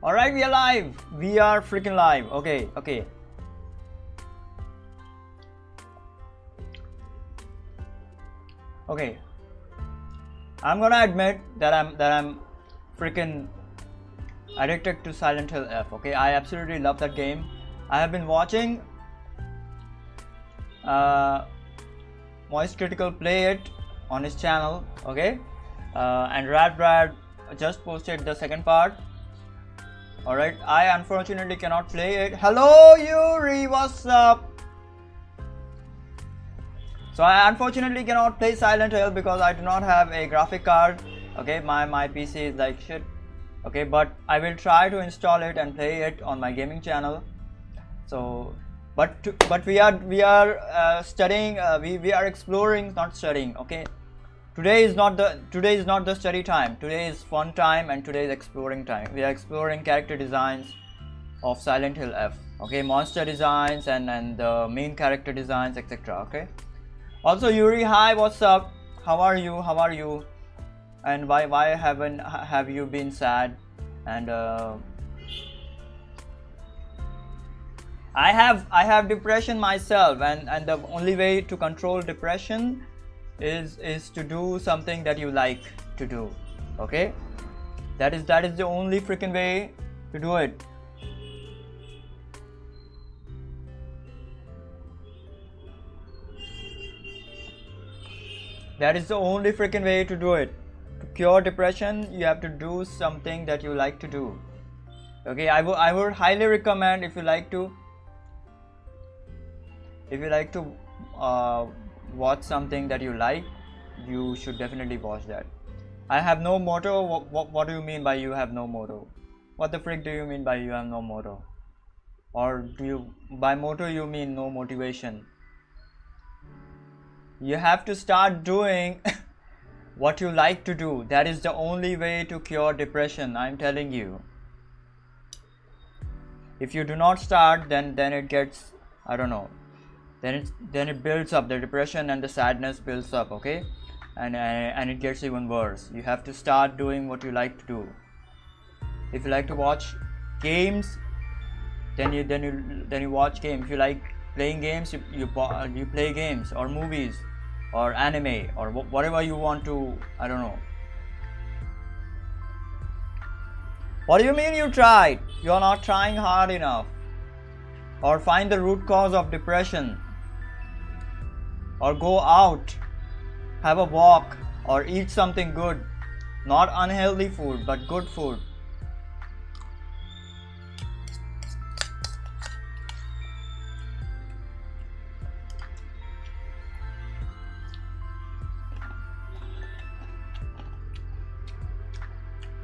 Alright, we are live. We are freaking live. Okay. I'm gonna admit that I'm freaking addicted to Silent Hill F. Okay, I absolutely love that game. I have been watching Moist Critical play it on his channel. Okay, and Brad just posted the second part. Alright, I unfortunately cannot play it. Hello Yuri, what's up? So I unfortunately cannot play Silent Hill because I do not have a graphic card. Okay, my PC is like shit. Okay, but I will try to install it and play it on my gaming channel. So, but we are studying. We are exploring, not studying. Okay, today is not the study time. Today is fun time and today is exploring time. We are exploring character designs of Silent Hill F. Okay, monster designs and the main character designs, etc. Okay. Also, Yuri, hi, what's up? How are you? And why have you been sad? And I have depression myself, and the only way to control depression is to do something that you like to do. Okay, that is the only freaking way to do it. That is the only freaking way to do it. To cure depression, you have to do something that you like to do. Okay, I would highly recommend, if you like to watch something that you like, you should definitely watch that. I have no motto. What do you mean by you have no motto? What the frick do you mean by you have no motto? Or do you, by motto you mean no motivation? You have to start doing what you like to do. That is the only way to cure depression, I'm telling you. If you do not start, then it gets, I don't know, then it builds up. The depression and the sadness builds up. Okay, and it gets even worse. You have to start doing what you like to do. If you like to watch games, then you watch games. If you like playing games, you play games or movies or anime or whatever you want to. I don't know. What do you mean you tried? You are not trying hard enough. Or find the root cause of depression. Or go out, have a walk, or eat something good. Not unhealthy food, but good food.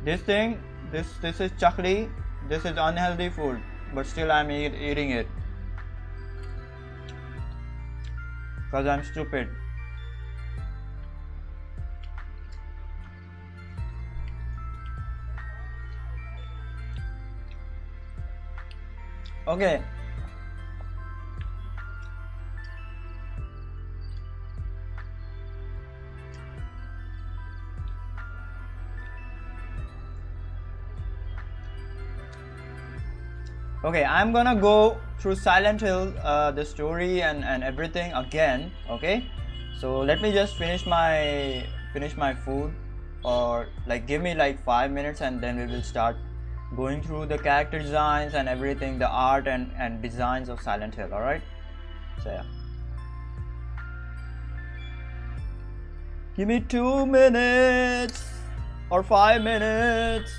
This is chakli. This is unhealthy food, but still I'm eating it because I'm stupid. Okay. Okay, I'm gonna go through Silent Hill, the story and everything again. Okay, so let me just finish my food, or like give me like 5 minutes, and then we will start going through the character designs and everything, the art and designs of Silent Hill. All right, so yeah, give me 2 minutes or 5 minutes.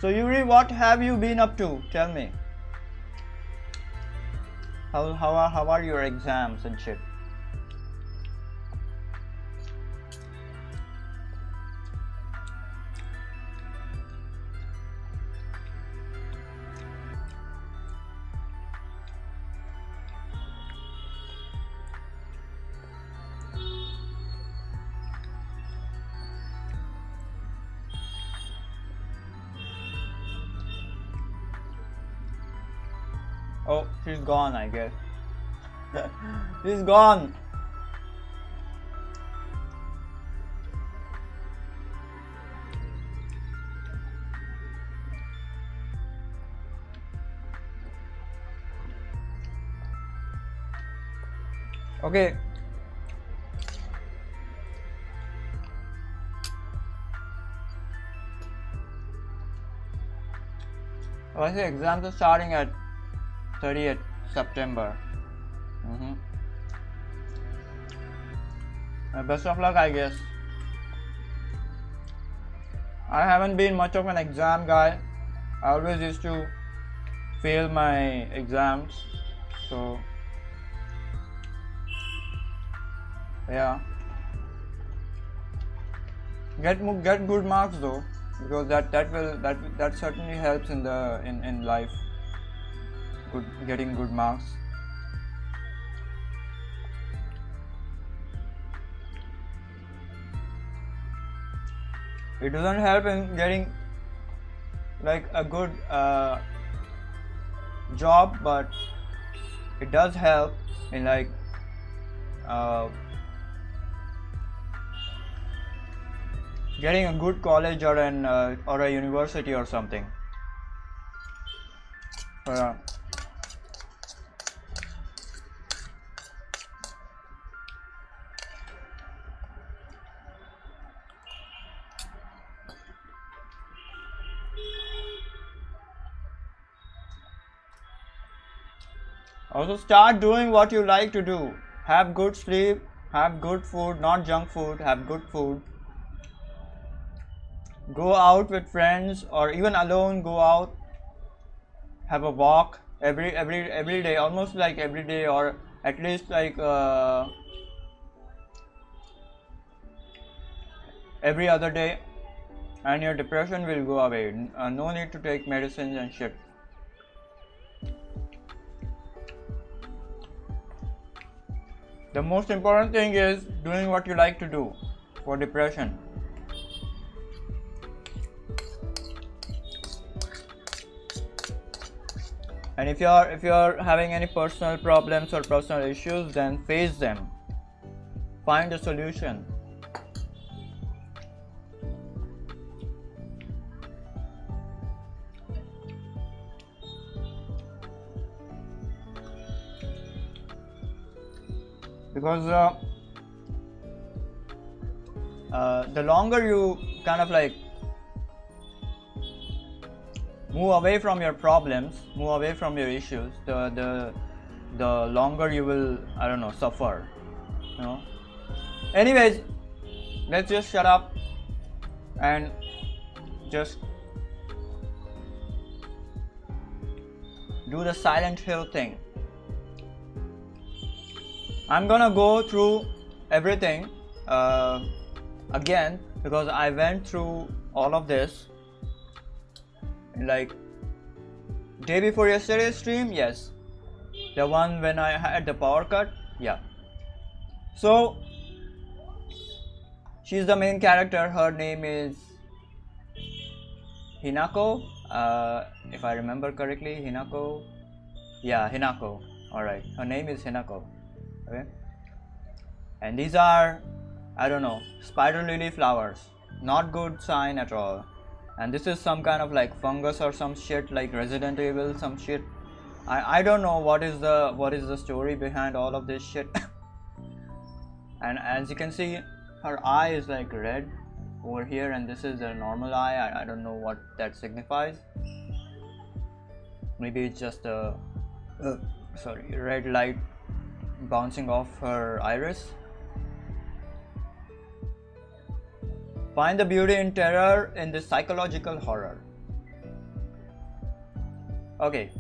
So Yuri, what have you been up to? Tell me. How are your exams and shit? Oh, she's gone, I guess. She's gone. Okay. I say exams are starting at 30th September. Best of luck, I guess. I haven't been much of an exam guy. I always used to fail my exams, so yeah. Get good marks though, because that certainly helps in life. Getting good marks. It doesn't help in getting like a good job, but it does help in like getting a good college or a university or something. Also start doing what you like to do. Have good sleep, have good food, not junk food, have good food. Go out with friends or even alone, go out, have a walk every day, almost like every day, or at least like every other day, and your depression will go away. No need to take medicines and shit. The most important thing is doing what you like to do for depression. And if you're having any personal problems or personal issues, then face them. Find a solution. Because the longer you kind of like move away from your problems, move away from your issues, the longer you will, I don't know, suffer, you know. Anyways, let's just shut up and just do the Silent Hill thing. I'm gonna go through everything again, because I went through all of this like day before yesterday's stream. Yes, the one when I had the power cut. Yeah, so she's the main character. Her name is Hinako, if I remember correctly. Hinako, yeah, Hinako. Alright, her name is Hinako. Okay, and these are, I don't know, spider lily flowers. Not good sign at all. And this is some kind of like fungus or some shit, like Resident Evil, some shit. I don't know what is the story behind all of this shit. And as you can see, her eye is like red over here, and this is a normal eye. I don't know what that signifies. Maybe it's just a red light bouncing off her iris. Find the beauty in terror in this psychological horror. Okay.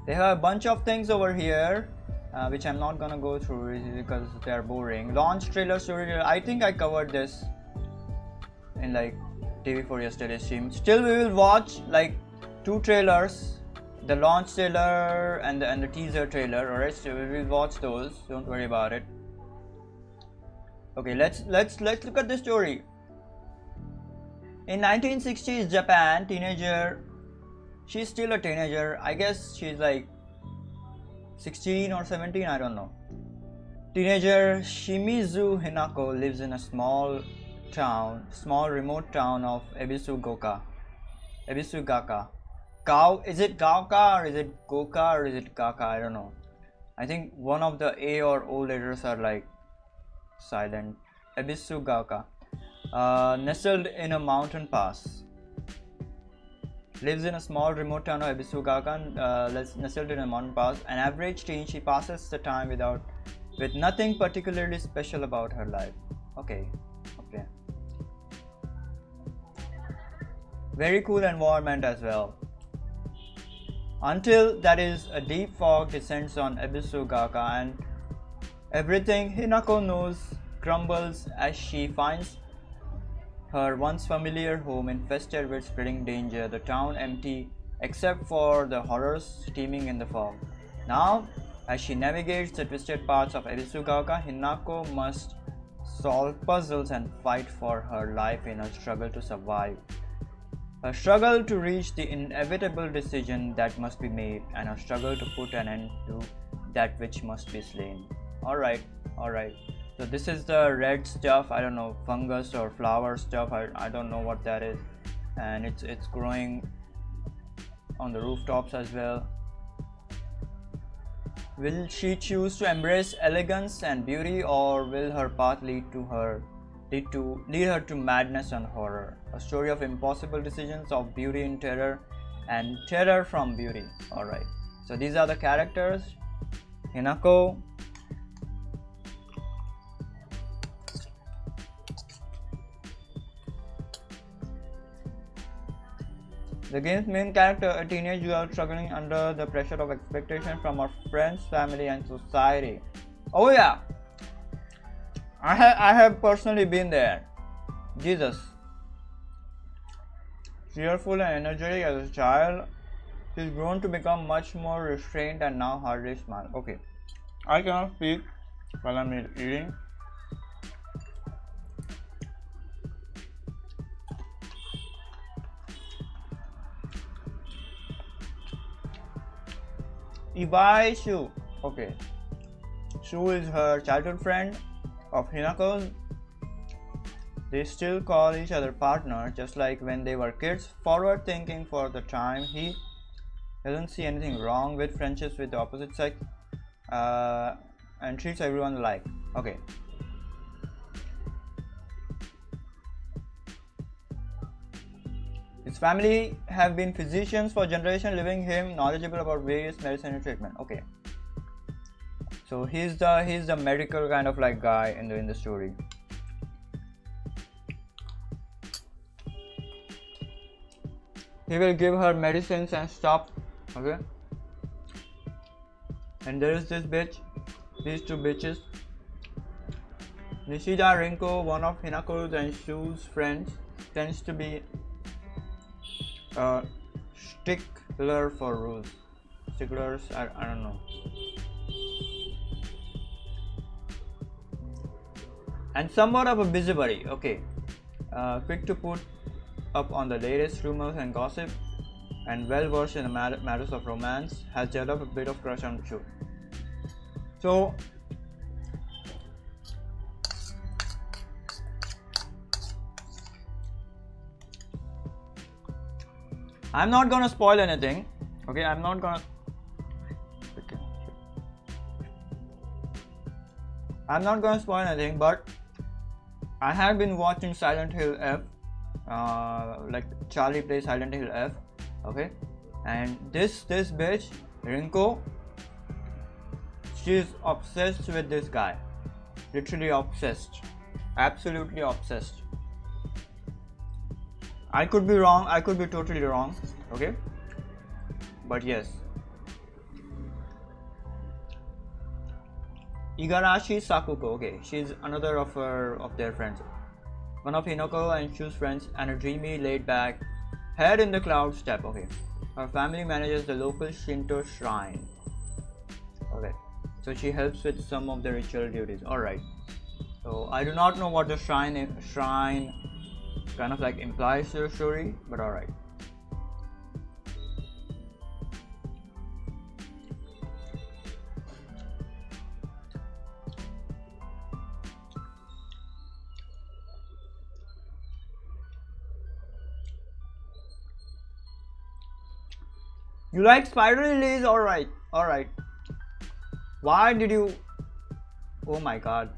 They have a bunch of things over here, which I'm not gonna go through because they are boring. Launch trailer, story. I think I covered this in like day before yesterday's stream. Still, we will watch like 2 trailers. The launch trailer and the teaser trailer. Alright, so we will watch those. Don't worry about it. Okay, let's look at the story. In 1960s Japan, teenager. She's still a teenager. I guess she's like 16 or 17. I don't know. Teenager Shimizu Hinako lives in a small remote town of Ebisugaka. Is it Gaoka or is it Goka or is it Gaka? I don't know. I think one of the A or O letters are like silent. Ebisugaoka, nestled in a mountain pass. Lives in a small remote town of Ebisugaoka, nestled in a mountain pass. An average teen, she passes the time with nothing particularly special about her life. Okay. Very cool environment as well. Until that is a deep fog descends on Ebisugaoka and everything Hinako knows crumbles as she finds her once familiar home infested with spreading danger, the town empty except for the horrors steaming in the fog. Now, as she navigates the twisted paths of Ebisugaoka, Hinako must solve puzzles and fight for her life in a struggle to survive. A struggle to reach the inevitable decision that must be made, and a struggle to put an end to that which must be slain. Alright. So this is the red stuff, I don't know, fungus or flower stuff, I don't know what that is. And it's growing on the rooftops as well. Will she choose to embrace elegance and beauty, or will her path lead her to madness and horror? A story of impossible decisions, of beauty in terror and terror from beauty. Alright, so these are the characters. Hinako, the game's main character, a teenage girl struggling under the pressure of expectation from her friends, family and society. Oh yeah, I have personally been there. Jesus. Cheerful and energetic as a child, she's grown to become much more restrained and now hardly smiles. Okay, I cannot speak while I'm eating. Ibai Shu. Okay, Shu is her childhood friend of Hinako's. They still call each other partner, just like when they were kids. Forward thinking for the time, he doesn't see anything wrong with friendships with the opposite sex, and treats everyone alike. Okay. His family have been physicians for generations, leaving him knowledgeable about various medicine and treatment. Okay. So he's the medical kind of like guy in the story. He will give her medicines and stuff. Okay. And there is this bitch, these two bitches. Nishida Rinko, one of Hinako's and Shu's friends, tends to be a stickler for rules. Sticklers, I don't know. And somewhat of a busybody. Okay. Quick to put up on the latest rumors and gossip, and well versed in the matters of romance, has developed a bit of crush on Shu. So I'm not gonna spoil anything. Okay, I'm not gonna spoil anything, but I have been watching Silent Hill F, like Charlie plays Silent Hill F. Okay, and this bitch Rinko, she's obsessed with this guy, literally obsessed, absolutely obsessed. I could be wrong, I could be totally wrong, okay, but yes. Igarashi Sakuko, okay, she's another of their friends, one of Hinako and Shu's friends, and a dreamy, laid-back, head in the clouds type. Okay, her family manages the local Shinto shrine. Okay, so she helps with some of the ritual duties. All right, so I do not know what the shrine kind of like implies to the story, but all right. You like spiral lilies? Alright. Why did you? Oh my god.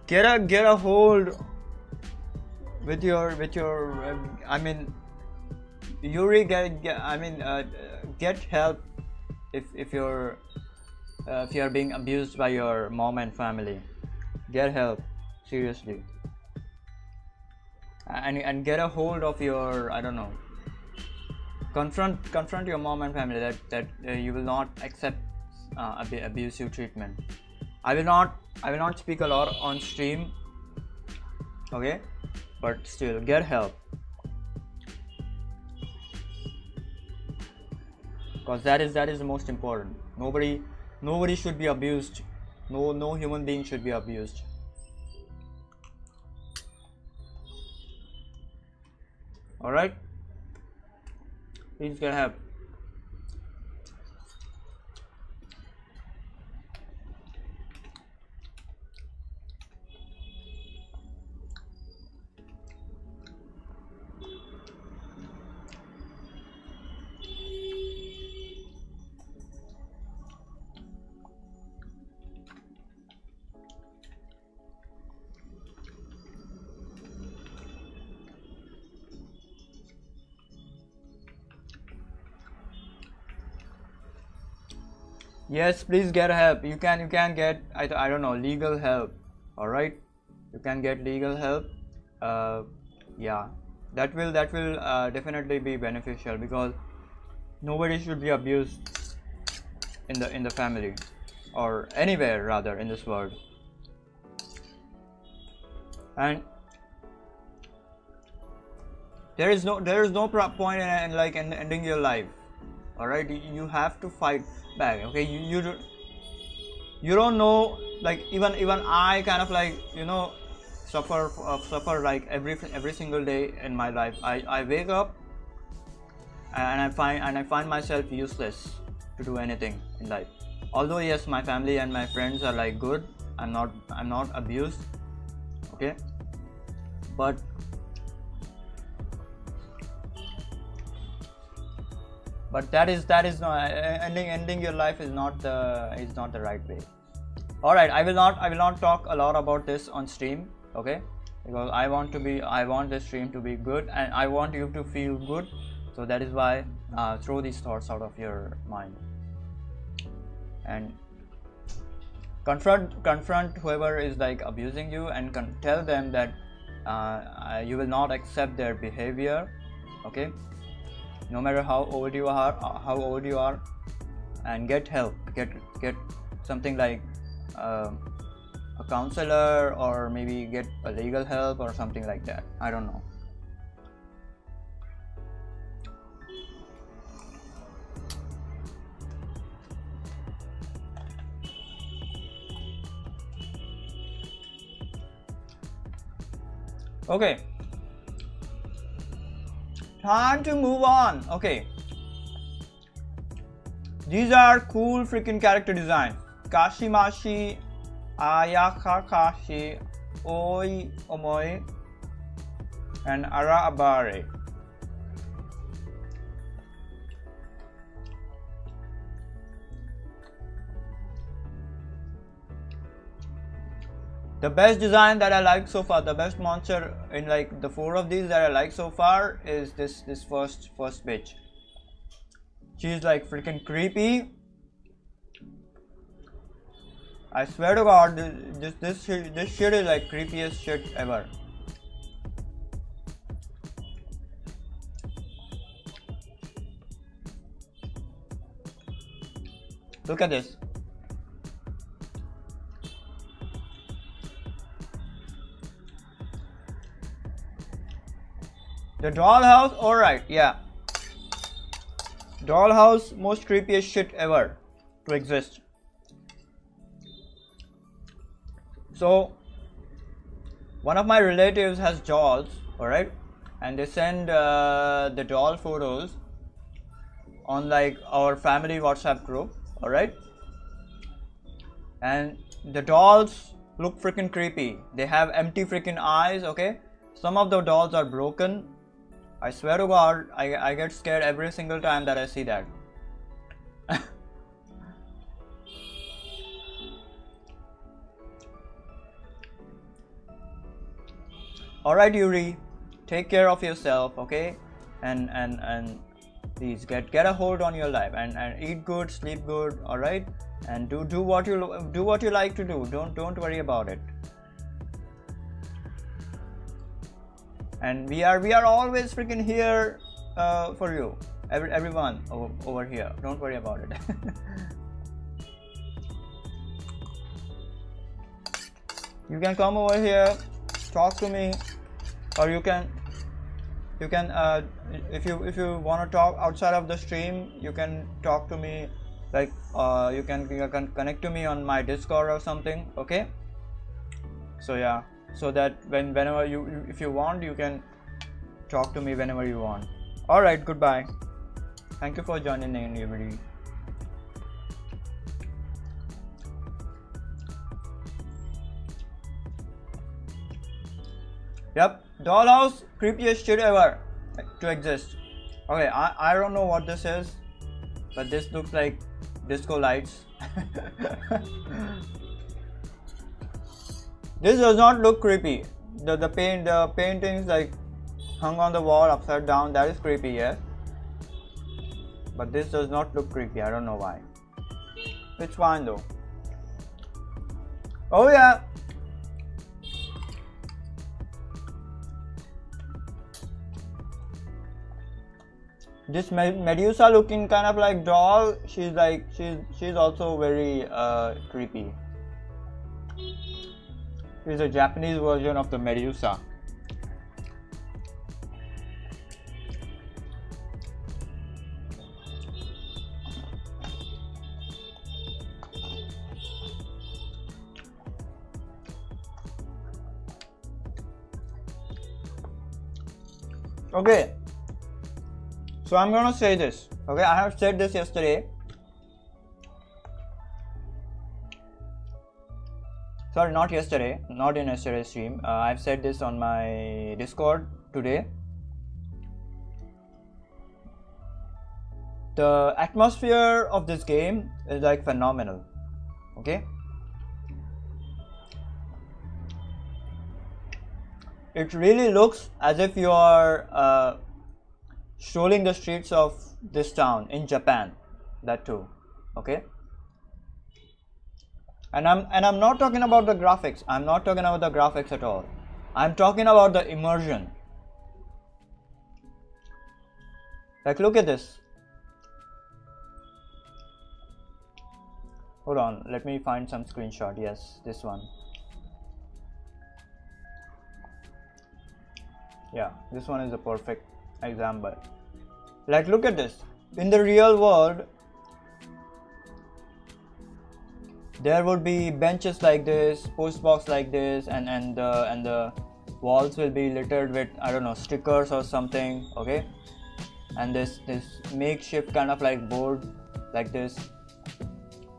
Get a hold with your I mean, Yuri, get help if you're being abused by your mom and family. Get help, seriously. And get a hold of your, I don't know, confront your mom and family that you will not accept abusive treatment. I will not speak a lot on stream, okay, but still get help, because that is the most important. Nobody should be abused. No human being should be abused. All right, please get help. Yes, please get help. You can get, I don't know, legal help. All right, you can get legal help. Yeah, that will definitely be beneficial, because nobody should be abused in the family, or anywhere rather in this world. And there is no point in like ending your life. All right, you have to fight back. Okay, you don't know, like even I kind of like, you know, suffer like every single day in my life. I wake up and I find myself useless to do anything in life. Although yes, my family and my friends are like good. I'm not abused. Okay, but that is not ending your life is not the right way. All right, I will not talk a lot about this on stream, okay, because I want this stream to be good, and I want you to feel good. So that is why throw these thoughts out of your mind and confront whoever is like abusing you, and tell them that you will not accept their behavior, okay, no matter how old you are, and get help. Get something like a counselor, or maybe get a legal help or something like that. I don't know. Okay, time to move on. Okay, these are cool freaking character design. Kashimashi, Ayakakashi, Oi Omoi, and Ara Abare. The best design that I like so far, the best monster in like the 4 of these that I like so far, is this first bitch. She's like freaking creepy. I swear to God, this shit is like creepiest shit ever. Look at this. The dollhouse, alright, yeah. Dollhouse, most creepiest shit ever to exist. So, one of my relatives has dolls, alright, and they send the doll photos on like our family WhatsApp group, alright, and the dolls look freaking creepy. They have empty freaking eyes, okay. Some of the dolls are broken, I swear to God, I get scared every single time that I see that. Alright Yuri, take care of yourself, okay? And please get a hold on your life and eat good, sleep good, alright? And do what you like to do. Don't worry about it. And we are always freaking here for you, everyone over here. Don't worry about it. You can come over here, talk to me, or you can if you want to talk outside of the stream, you can talk to me, like you can connect to me on my Discord or something, okay? So yeah, so that whenever if you want, you can talk to me whenever you want. All right, goodbye. Thank you for joining in, everybody. Yep, dollhouse, creepiest shit ever to exist. Okay, I don't know what this is, but this looks like disco lights. This does not look creepy. The paintings like hung on the wall upside down, that is creepy, yes. But this does not look creepy. I don't know why. It's fine though. Oh yeah. This Medusa looking kind of like doll, she's also very creepy. She's a Japanese version of the Medusa. Okay. So I'm gonna say this, okay? I have said this yesterday. Sorry, not yesterday, not in yesterday's stream. I've said this on my Discord today. The atmosphere of this game is like phenomenal, okay? It really looks as if you are strolling the streets of this town in Japan, that too, okay? And I'm not talking about the graphics. I'm not talking about the graphics at all. I'm talking about the immersion. Like, look at this. Hold on, let me find some screenshot. Yes, this one. Yeah, this one is a perfect example. Like, look at this. In the real world, there would be benches like this, postbox like this, and the walls will be littered with, I don't know, stickers or something, okay? And this makeshift kind of like board like this,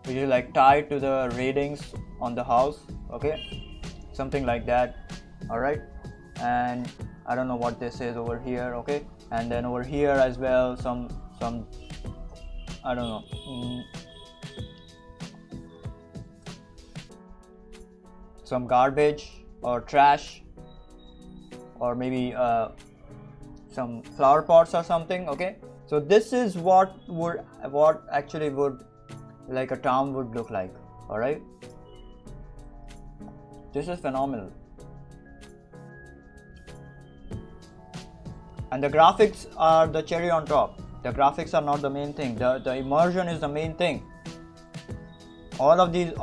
which is like tied to the railings on the house, okay? Something like that, alright? And I don't know what this is over here, okay? And then over here as well, some I don't know, some garbage or trash, or maybe some flower pots or something, okay? So this is what actually would like a town would look like, all right? This is phenomenal. And the graphics are the cherry on top. The graphics are not the main thing. The immersion is the main thing. All of these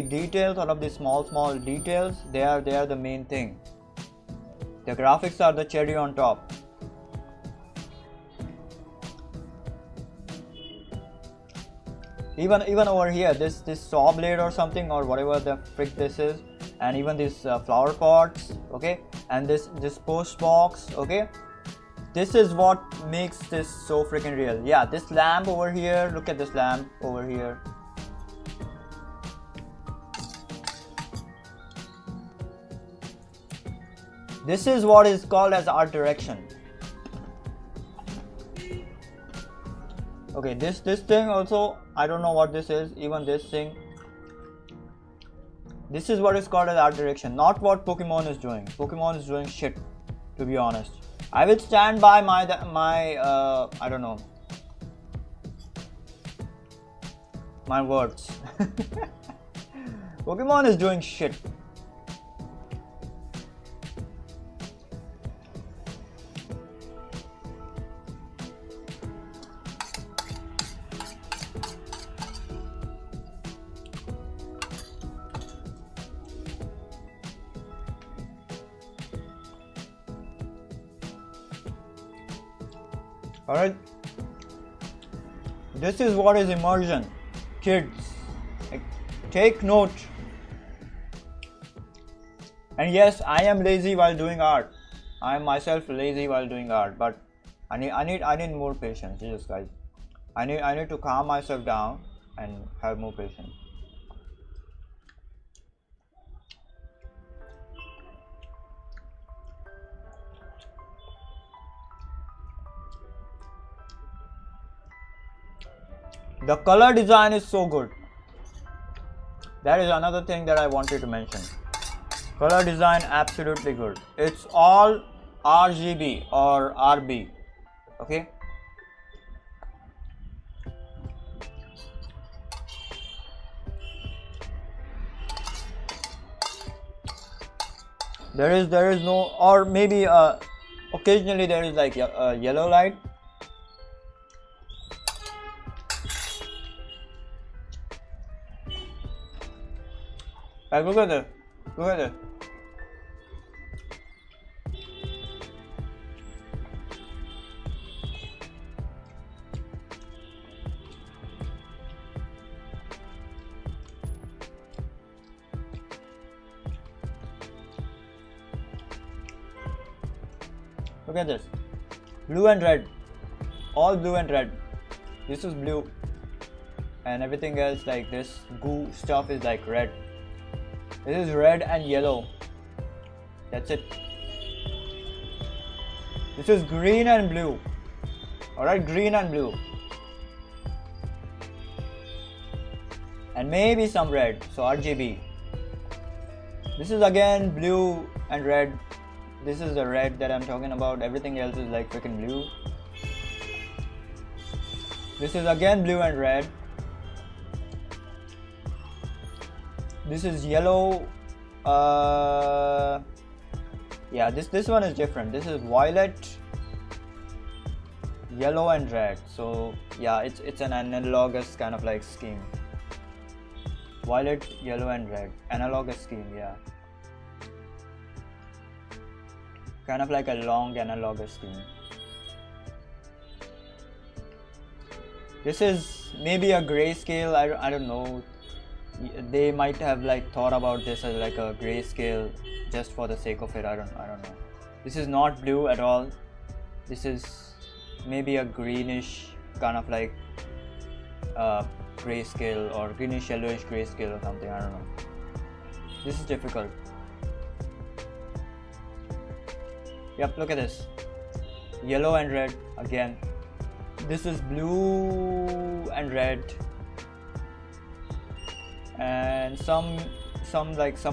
details, all of these small details, they are the main thing. The graphics are the cherry on top. Even over here, this saw blade or something, or whatever the frick this is, and even these flower pots, okay, and this post box, okay. This is what makes this so freaking real. Yeah, this lamp over here, look at this lamp over here. This is what is called as art direction. Okay, this thing also, I don't know what this is. Even this thing, this is what is called as art direction, not what Pokemon is doing. Pokemon is doing shit, to be honest. I will stand by my I don't know, my words. Pokemon is doing shit. Alright, this is what is immersion. Kids, like, take note. And yes, I am lazy while doing art. I am myself lazy while doing art, but I need more patience. Jesus guys, I need to calm myself down and have more patience. The color design is so good. That is another thing that I wanted to mention. Color design absolutely good. It's all RGB or RB. Okay. There is no, or maybe occasionally there is like a yellow light. Like, look at this. Look at this. Look at this. Blue and red. All blue and red. This is blue. And everything else like this goo stuff is like red. This is red and yellow. That's it. This is green and blue. Alright, green and blue. And maybe some red, so RGB. This is again blue and red. This is the red that I'm talking about. Everything else is like freaking blue. This is again blue and red. This is yellow. Yeah, this one is different. This is violet, yellow and red. So yeah, it's an analogous kind of like scheme. Violet, yellow and red. Analogous scheme, yeah. Kind of like a long analogous scheme. This is maybe a grayscale. I don't know. They might have like thought about this as like a grayscale just for the sake of it. I don't know. This is not blue at all. This is maybe a greenish kind of like grayscale or greenish yellowish grayscale or something. I don't know. This is difficult. Yep, look at this. Yellow and red again. This is blue and red. And some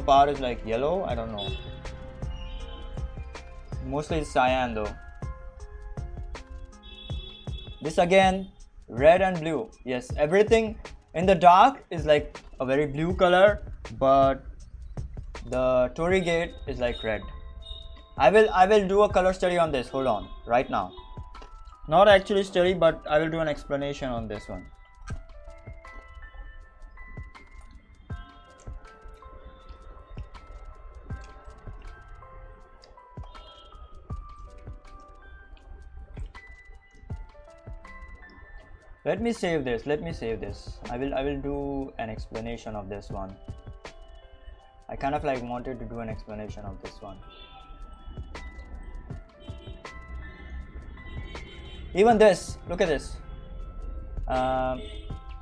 part is like yellow. I don't know. Mostly it's cyan though. This again, red and blue. Yes, everything in the dark is like a very blue color, but the Torii gate is like red. I will do a color study on this. Hold on, right now. Not actually study, but I will do an explanation on this one. Let me save this. I will do an explanation of this one. I kind of like wanted to do an explanation of this one. Even this, look at this.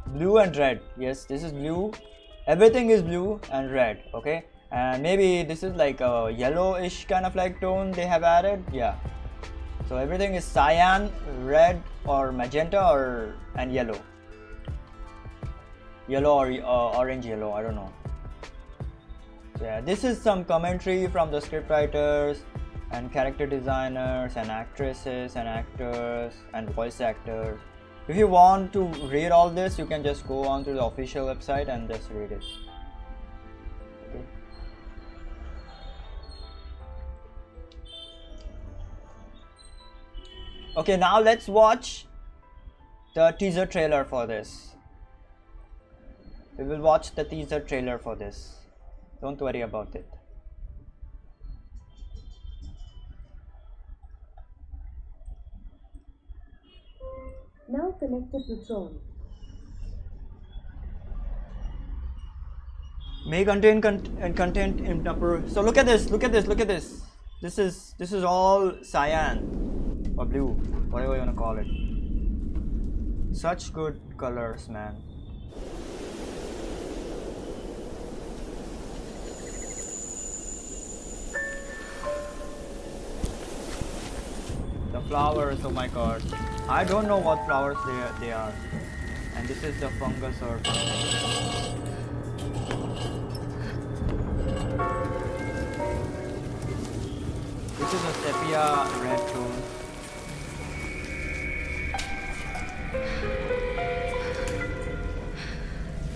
Blue and red. Yes, this is blue. Everything is blue and red. Okay, and maybe this is like a yellowish kind of like tone they have added. Yeah, So everything is cyan, red or magenta and yellow. Yellow or orange yellow, I don't know. So yeah, this is some commentary from the scriptwriters and character designers and actresses and actors and voice actors. If you want to read all this, you can just go on to the official website and just read it. Okay. Okay, now let's watch the teaser trailer for this. We will watch the teaser trailer for this. Don't worry about it. Now connected to drone. May contain content in upper. So look at this. Look at this. Look at this. This is all cyan or blue, whatever you wanna call it. Such good colors, man. The flowers, oh my god. I don't know what flowers they are. And this is the fungus or this is a sepia red tone.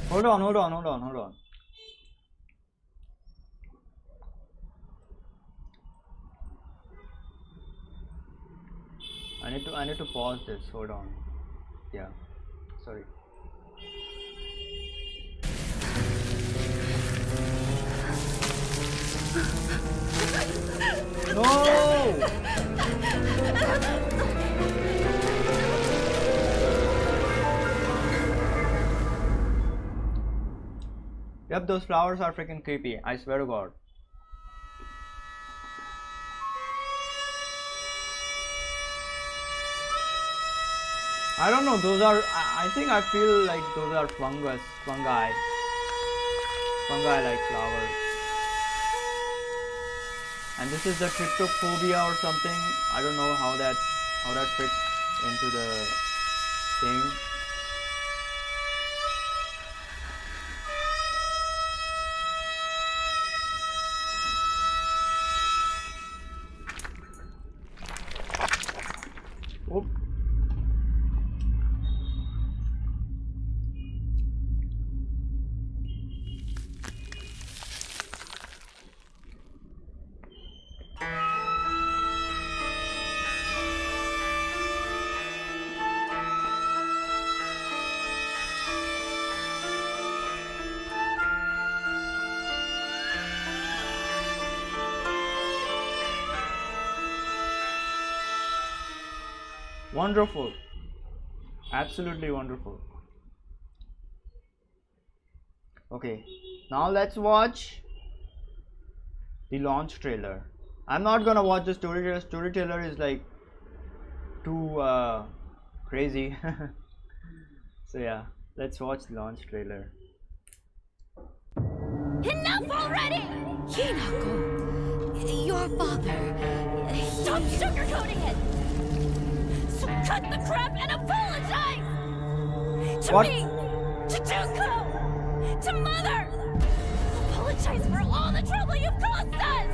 Hold on. I need to pause this. Hold on. Yeah. Sorry. No! Yep, those flowers are freaking creepy. I swear to God. I don't know, those are, I think I feel like those are fungi like flowers. And this is the tryptophobia or something. I don't know how that fits into the thing. Oop. Wonderful, absolutely wonderful. Okay, now let's watch the launch trailer. I'm not gonna watch the story trailer. Story trailer is like too crazy. So yeah, let's watch the launch trailer. Enough already! Hinako, your father. Stop sugarcoating it! So cut the crap and apologize! To What? me! To Junko! To Mother! Apologize for all the trouble you've caused us!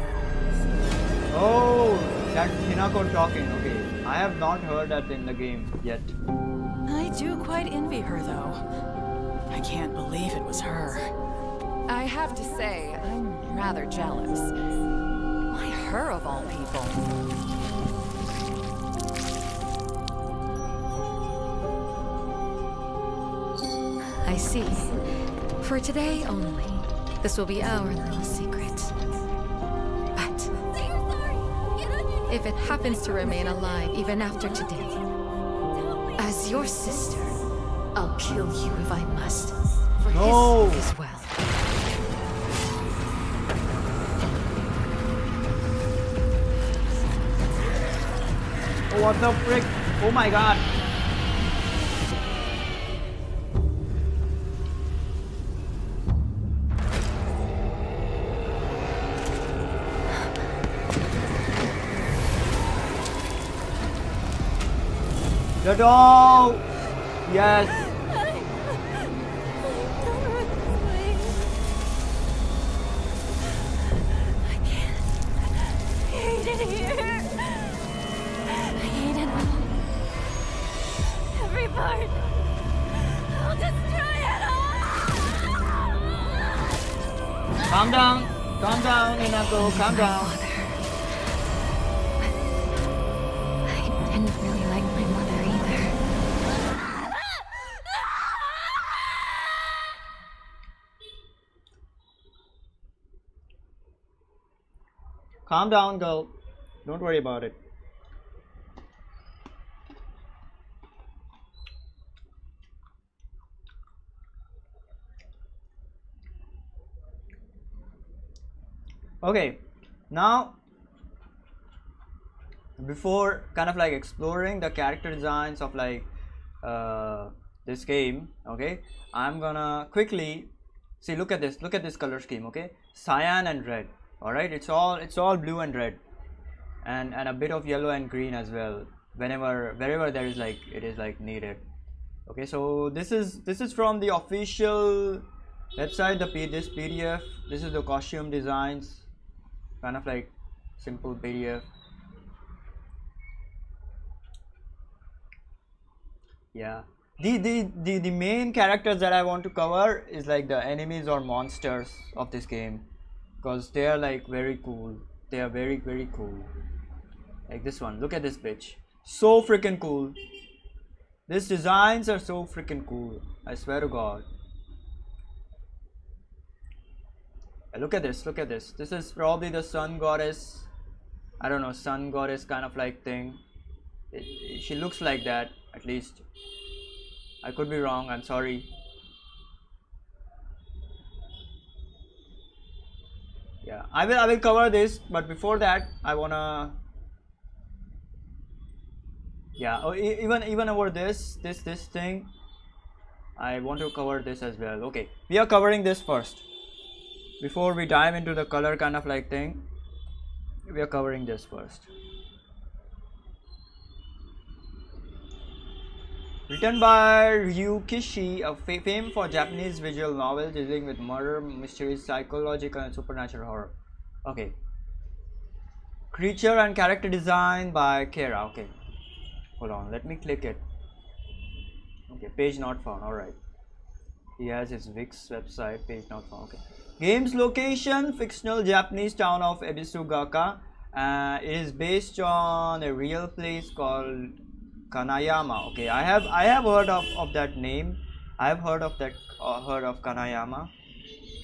Oh, that's Hinako talking. Okay, I have not heard that in the game yet. I do quite envy her, though. I can't believe it was her. I have to say, I'm rather jealous. Why her of all people? I see. For today only, this will be our little secret. But Say you're sorry! Get on your knees! if it happens to remain alive even after today, Tell me! as your sister, I'll kill you if I must. For No. his sake as well. Oh, what the frick? Oh my god. The doll! Yes! Hate it here. I hate it all. Every part. I'll destroy it all. Calm down, Hinako, calm down. I didn't really like my mother either. Calm down, girl. Don't worry about it. Okay, now before kind of like exploring the character designs of like this game, okay, I'm gonna quickly see. Look at this color scheme. Okay, cyan and red. All right, it's all blue and red, and a bit of yellow and green as well. Wherever there is like it is like needed. Okay, so this is from the official website. This PDF. This is the costume designs. Kind of like simple PDF. Yeah, the main characters that I want to cover is like the enemies or monsters of this game, because they are like very cool. They are very cool. Like this one, look at this bitch, so freaking cool. These designs are so freaking cool, I swear to god. Look at this, this is probably the sun goddess. I don't know, sun goddess kind of like thing. She looks like that, at least. I could be wrong, I'm sorry. Yeah, I will cover this, but before that I wanna, yeah, even over this thing, I want to cover this as well. Okay, we are covering this first before we dive into the color kind of like thing. We are covering this first. Written by Ryu Kishi, famed for Japanese visual novels dealing with murder, mysteries, psychological and supernatural horror. Okay. Creature and character design by Kera. Okay. Hold on, let me click it. Okay, page not found. Alright. He has his Wix website, page not found. Okay. Game's location, fictional Japanese town of Ebisugaka. It is based on a real place called Kanayama. Okay, I have heard of that name. I have heard of Kanayama.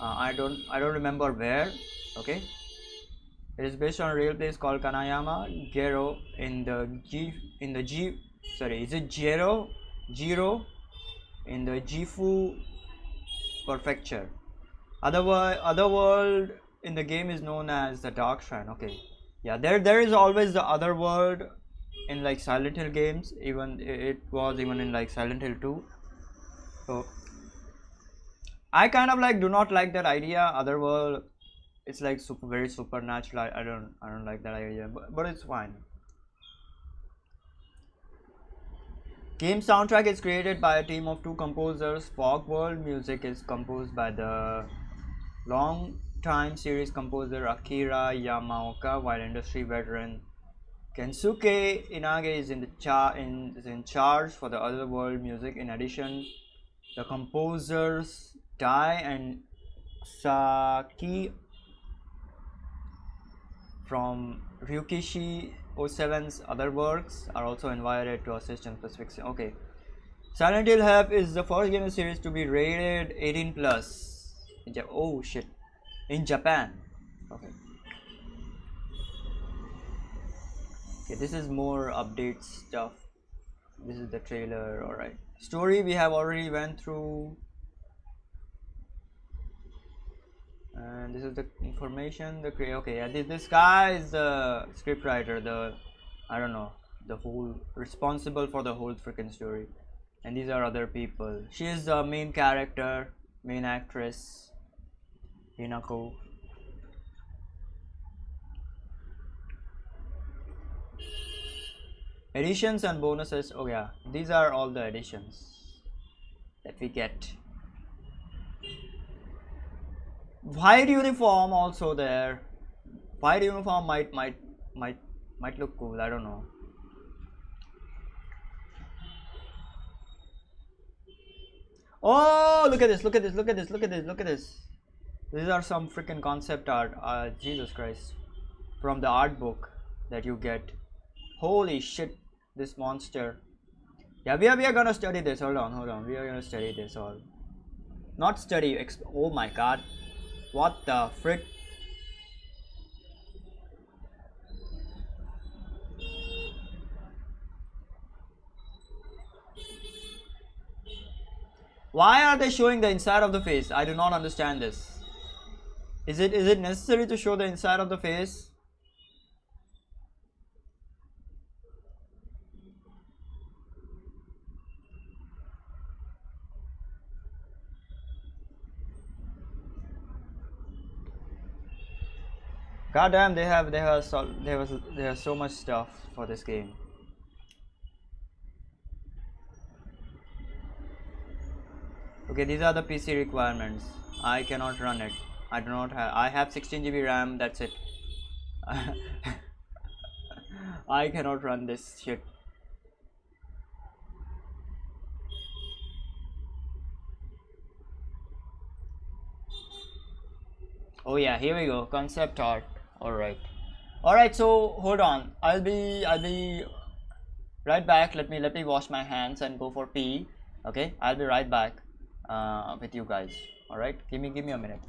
I don't remember where. Okay, it is based on a real place called Kanayama, Gero in the G. Sorry, is it Jiro in the Gifu prefecture. Other world in the game is known as the Dark Shrine. Okay, yeah, there is always the other world in like Silent Hill games. Even it was even in like Silent Hill 2. So I kind of like do not like that idea. Otherworld, it's like very supernatural. I don't like that idea, but it's fine. Game soundtrack is created by a team of 2 composers. Fog World music is composed by the long-time series composer Akira Yamaoka, while industry veteran Kensuke Inage is in charge for the Otherworld music. In addition, the composers Dai and Saki from Ryukishi 07's other works are also invited to assist in specific. Okay, Silent Hill Help is the first game in the series to be rated 18 plus. Oh shit, in Japan. Okay. Okay, this is more update stuff. This is the trailer. All right. Story we have already went through. And this is the information. Okay, yeah, this guy is the scriptwriter. I don't know, the whole responsible for the whole freaking story. And these are other people. She is the main character, main actress, Hinako. Additions and bonuses. Oh yeah, these are all the additions that we get. White uniform also there. White uniform might look cool. I don't know. Oh, look at this! Look at this! Look at this! Look at this! Look at this! These are some freaking concept art. Jesus Christ! From the art book that you get. Holy shit! This monster. Yeah, we are gonna study this. Hold on. We are gonna study this all. Not study. Oh my god! What the frick? Why are they showing the inside of the face? I do not understand this. Is it necessary to show the inside of the face? God damn, they have so much stuff for this game. Okay, these are the PC requirements. I cannot run it. I do not have. I have 16 GB RAM. That's it. I cannot run this shit. Oh yeah, here we go. Concept art. All right. So hold on. I'll be right back. Let me wash my hands and go for pee. Okay, I'll be right back with you guys. All right, give me a minute.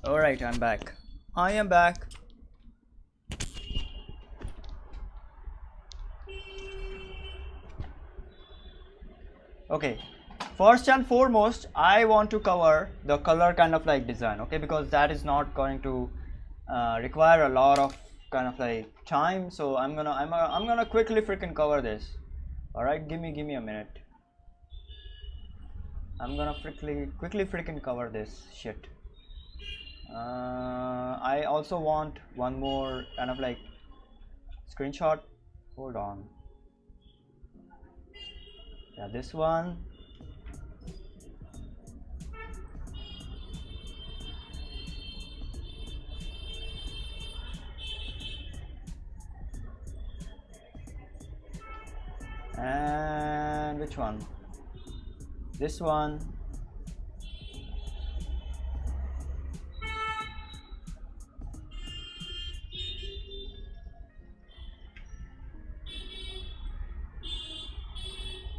All right, I'm back. I am back. Okay, first and foremost, I want to cover the color kind of like design. Okay, because that is not going to require a lot of kind of like time. So I'm gonna quickly freaking cover this. All right, give me a minute. I'm gonna quickly freaking cover this shit. I also want one more kind of like screenshot. Hold on. Yeah, this one. And which one? This one.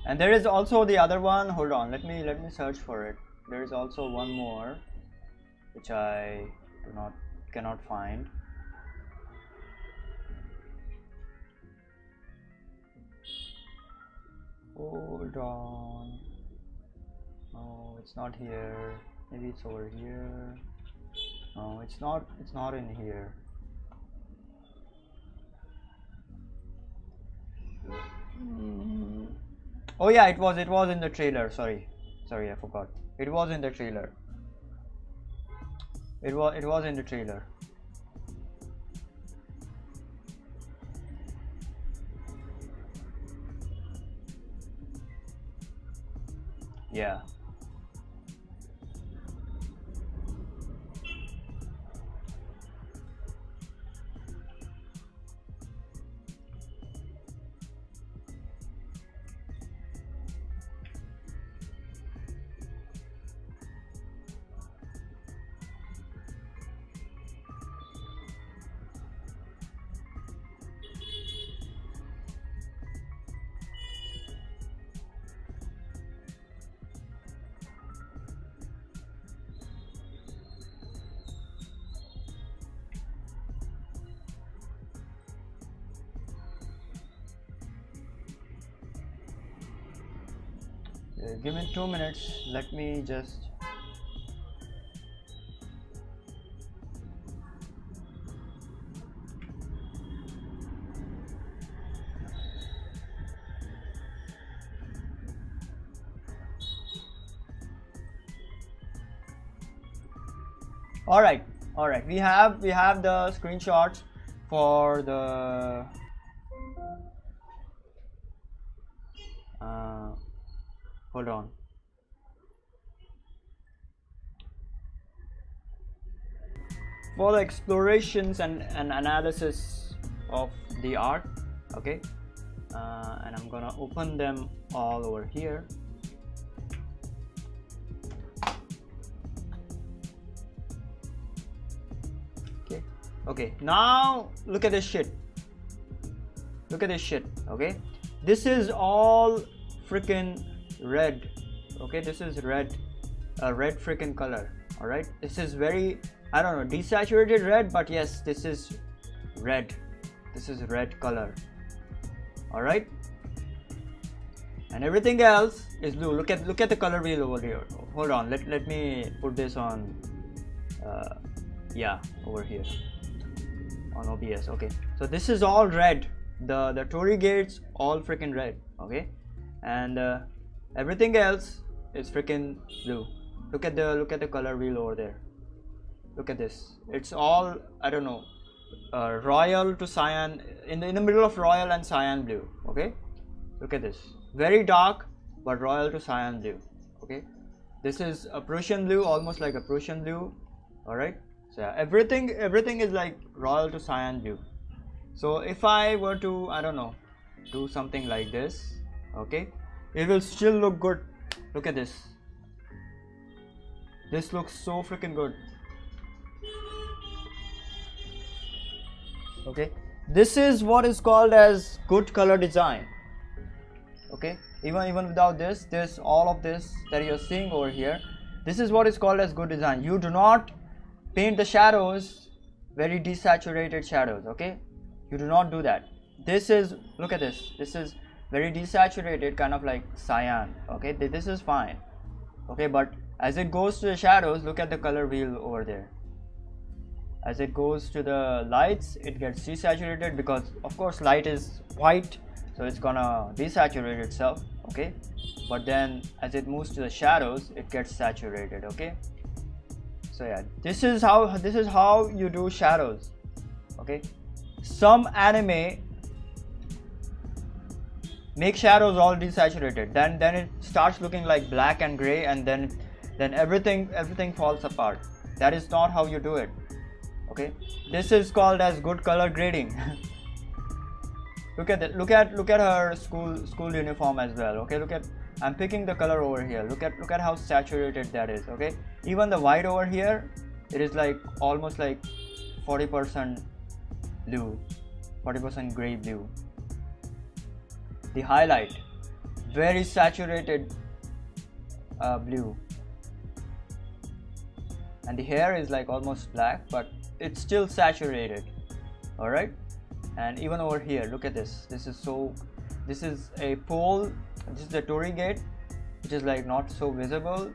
And there is also the other one. Hold on, let me search for it. There is also one more which I cannot find. Hold on. Oh, it's not here. Maybe it's over here. No, it's not in here. Oh yeah, it was in the trailer. Sorry, I forgot. It was in the trailer. It was in the trailer. Yeah. Give me 2 minutes. Let me just. All right. We have the screenshots for the. Hold on. For the explorations and analysis of the art, okay, and I'm gonna open them all over here. Okay, now look at this shit. Okay, this is all freaking red. Okay, this is red, a red freaking color. All right, this is very, I don't know, desaturated red, but yes, this is red. This is red color. All right, and everything else is blue. Look at the color wheel over here. Hold on, let me put this on. Yeah, over here on OBS. Okay, so this is all red. The Torii gates all freaking red. Okay, and everything else is freaking blue. Look at the color wheel over there. Look at this. It's all, I don't know, royal to cyan, in the middle of royal and cyan blue. Okay, look at this. Very dark, but royal to cyan blue. Okay, this is a Prussian blue, almost like a Prussian blue. All right. So yeah, everything is like royal to cyan blue. So if I were to, I don't know, do something like this, okay, it will still look good. Look at this. This looks so freaking good. Okay, this is what is called as good color design. Okay, even without this all of this that you're seeing over here, this is what is called as good design. You do not paint the shadows very desaturated shadows. Okay, you do not do that. This is, look at this, this is very desaturated, kind of like cyan. Okay, this is fine. Okay, but as it goes to the shadows, look at the color wheel over there. As it goes to the lights, it gets desaturated, because of course light is white, so it's gonna desaturate itself. Okay, but then as it moves to the shadows, it gets saturated. Okay, so yeah, this is how you do shadows. Okay, some anime make shadows all desaturated, then it starts looking like black and gray, and then everything falls apart. That is not how you do it. Okay, this is called as good color grading. Look at that. Look at her school uniform as well. Okay, I'm picking the color over here. Look at how saturated that is. Okay, even the white over here, it is like almost like 40% blue, 40% gray blue. The highlight, very saturated blue, and the hair is like almost black, but it's still saturated. All right, and even over here, look at this. This is so this is a pole, this is the Torii gate, which is like not so visible,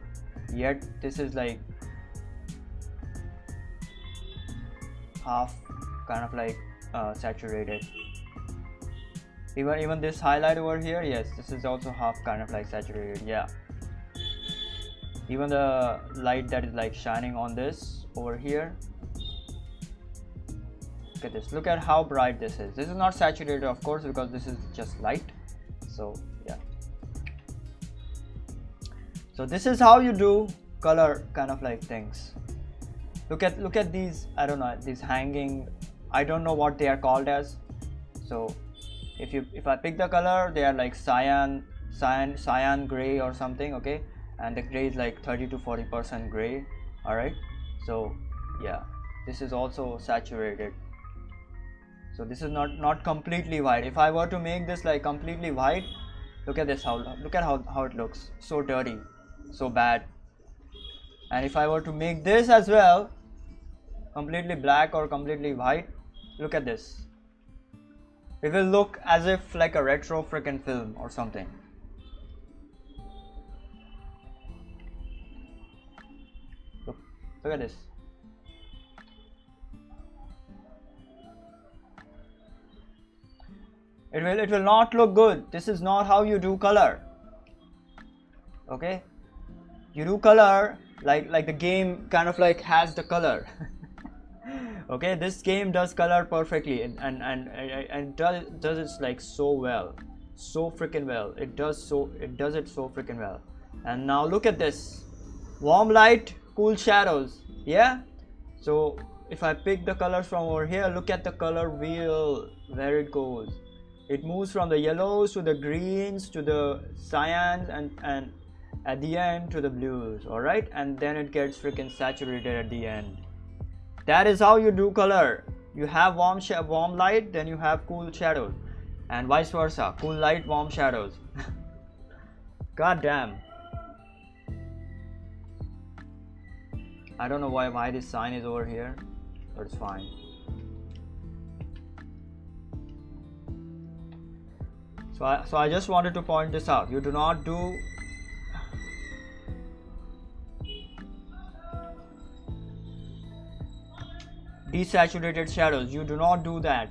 yet this is like half kind of like saturated. Even this highlight over here, yes, this is also half kind of like saturated. Yeah, even the light that is like shining on this over here, look at this, look at how bright this is. This is not saturated, of course, because this is just light. So yeah, so this is how you do color kind of like things. Look at these, I don't know, these hanging, I don't know what they are called as. So if I pick the color, they are like cyan gray or something, okay, and the gray is like 30 to 40% gray. All right, so yeah, this is also saturated. So this is not completely white. If I were to make this like completely white, look at this, look at how it looks, so dirty, so bad. And if I were to make this as well completely black or completely white, look at this, it will look as if like a retro freaking film or something. Look at this. It will not look good. This is not how you do color. Okay, you do color like the game kind of like has the color. Okay, this game does color perfectly, and does it like so well, so freaking well. It does it so freaking well. And now look at this, warm light, cool shadows. Yeah, so if I pick the colors from over here, look at the color wheel, where it goes. It moves from the yellows to the greens to the cyans, and at the end to the blues. All right, and then it gets freaking saturated at the end. That is how you do color. You have warm light, then you have cool shadows, and vice versa, cool light, warm shadows. God damn, I don't know why this sign is over here, but it's fine. So I just wanted to point this out. You do not do desaturated shadows. You do not do that.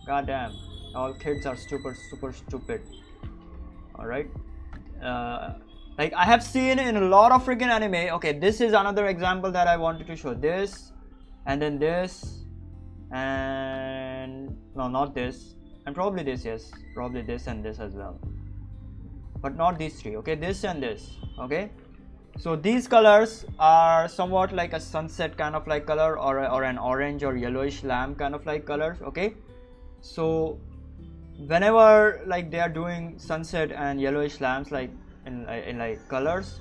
God damn, all kids are super stupid. All right, like I have seen in a lot of freaking anime. Okay, this is another example that I wanted to show. This, and then this, and no, not this, and probably this. Yes, probably this and this as well, but not these three. Okay, this and this. Okay, so these colors are somewhat like a sunset kind of like color, or an orange or yellowish lamp kind of like colors. Okay, so whenever like they are doing sunset and yellowish lamps like in like colors,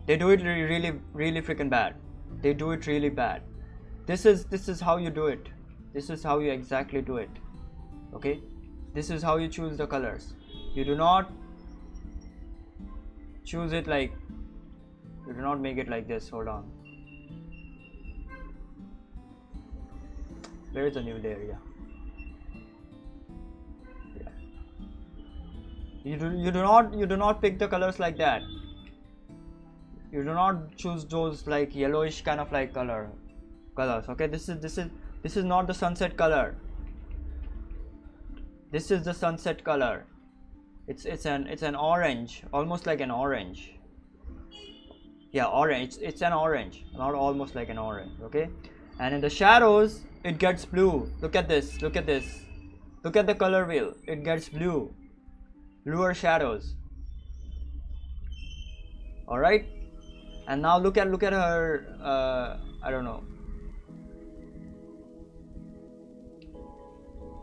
they do it really freaking bad. They do it really bad. This is how you do it. This is how you exactly do it. Okay, this is how you choose the colors. You do not choose it like, you do not make it like this. Hold on, where is the new layer? Yeah. You do not pick the colors like that. You do not choose those like yellowish kind of like colors. Okay, this is not the sunset color. This is the sunset color. It's an orange, almost like an orange. Yeah, orange. It's an orange, not almost like an orange. Okay, and in the shadows it gets blue. Look at this. Look at this. Look at the color wheel. It gets blue. Bluer shadows. All right, and now look at her. I don't know.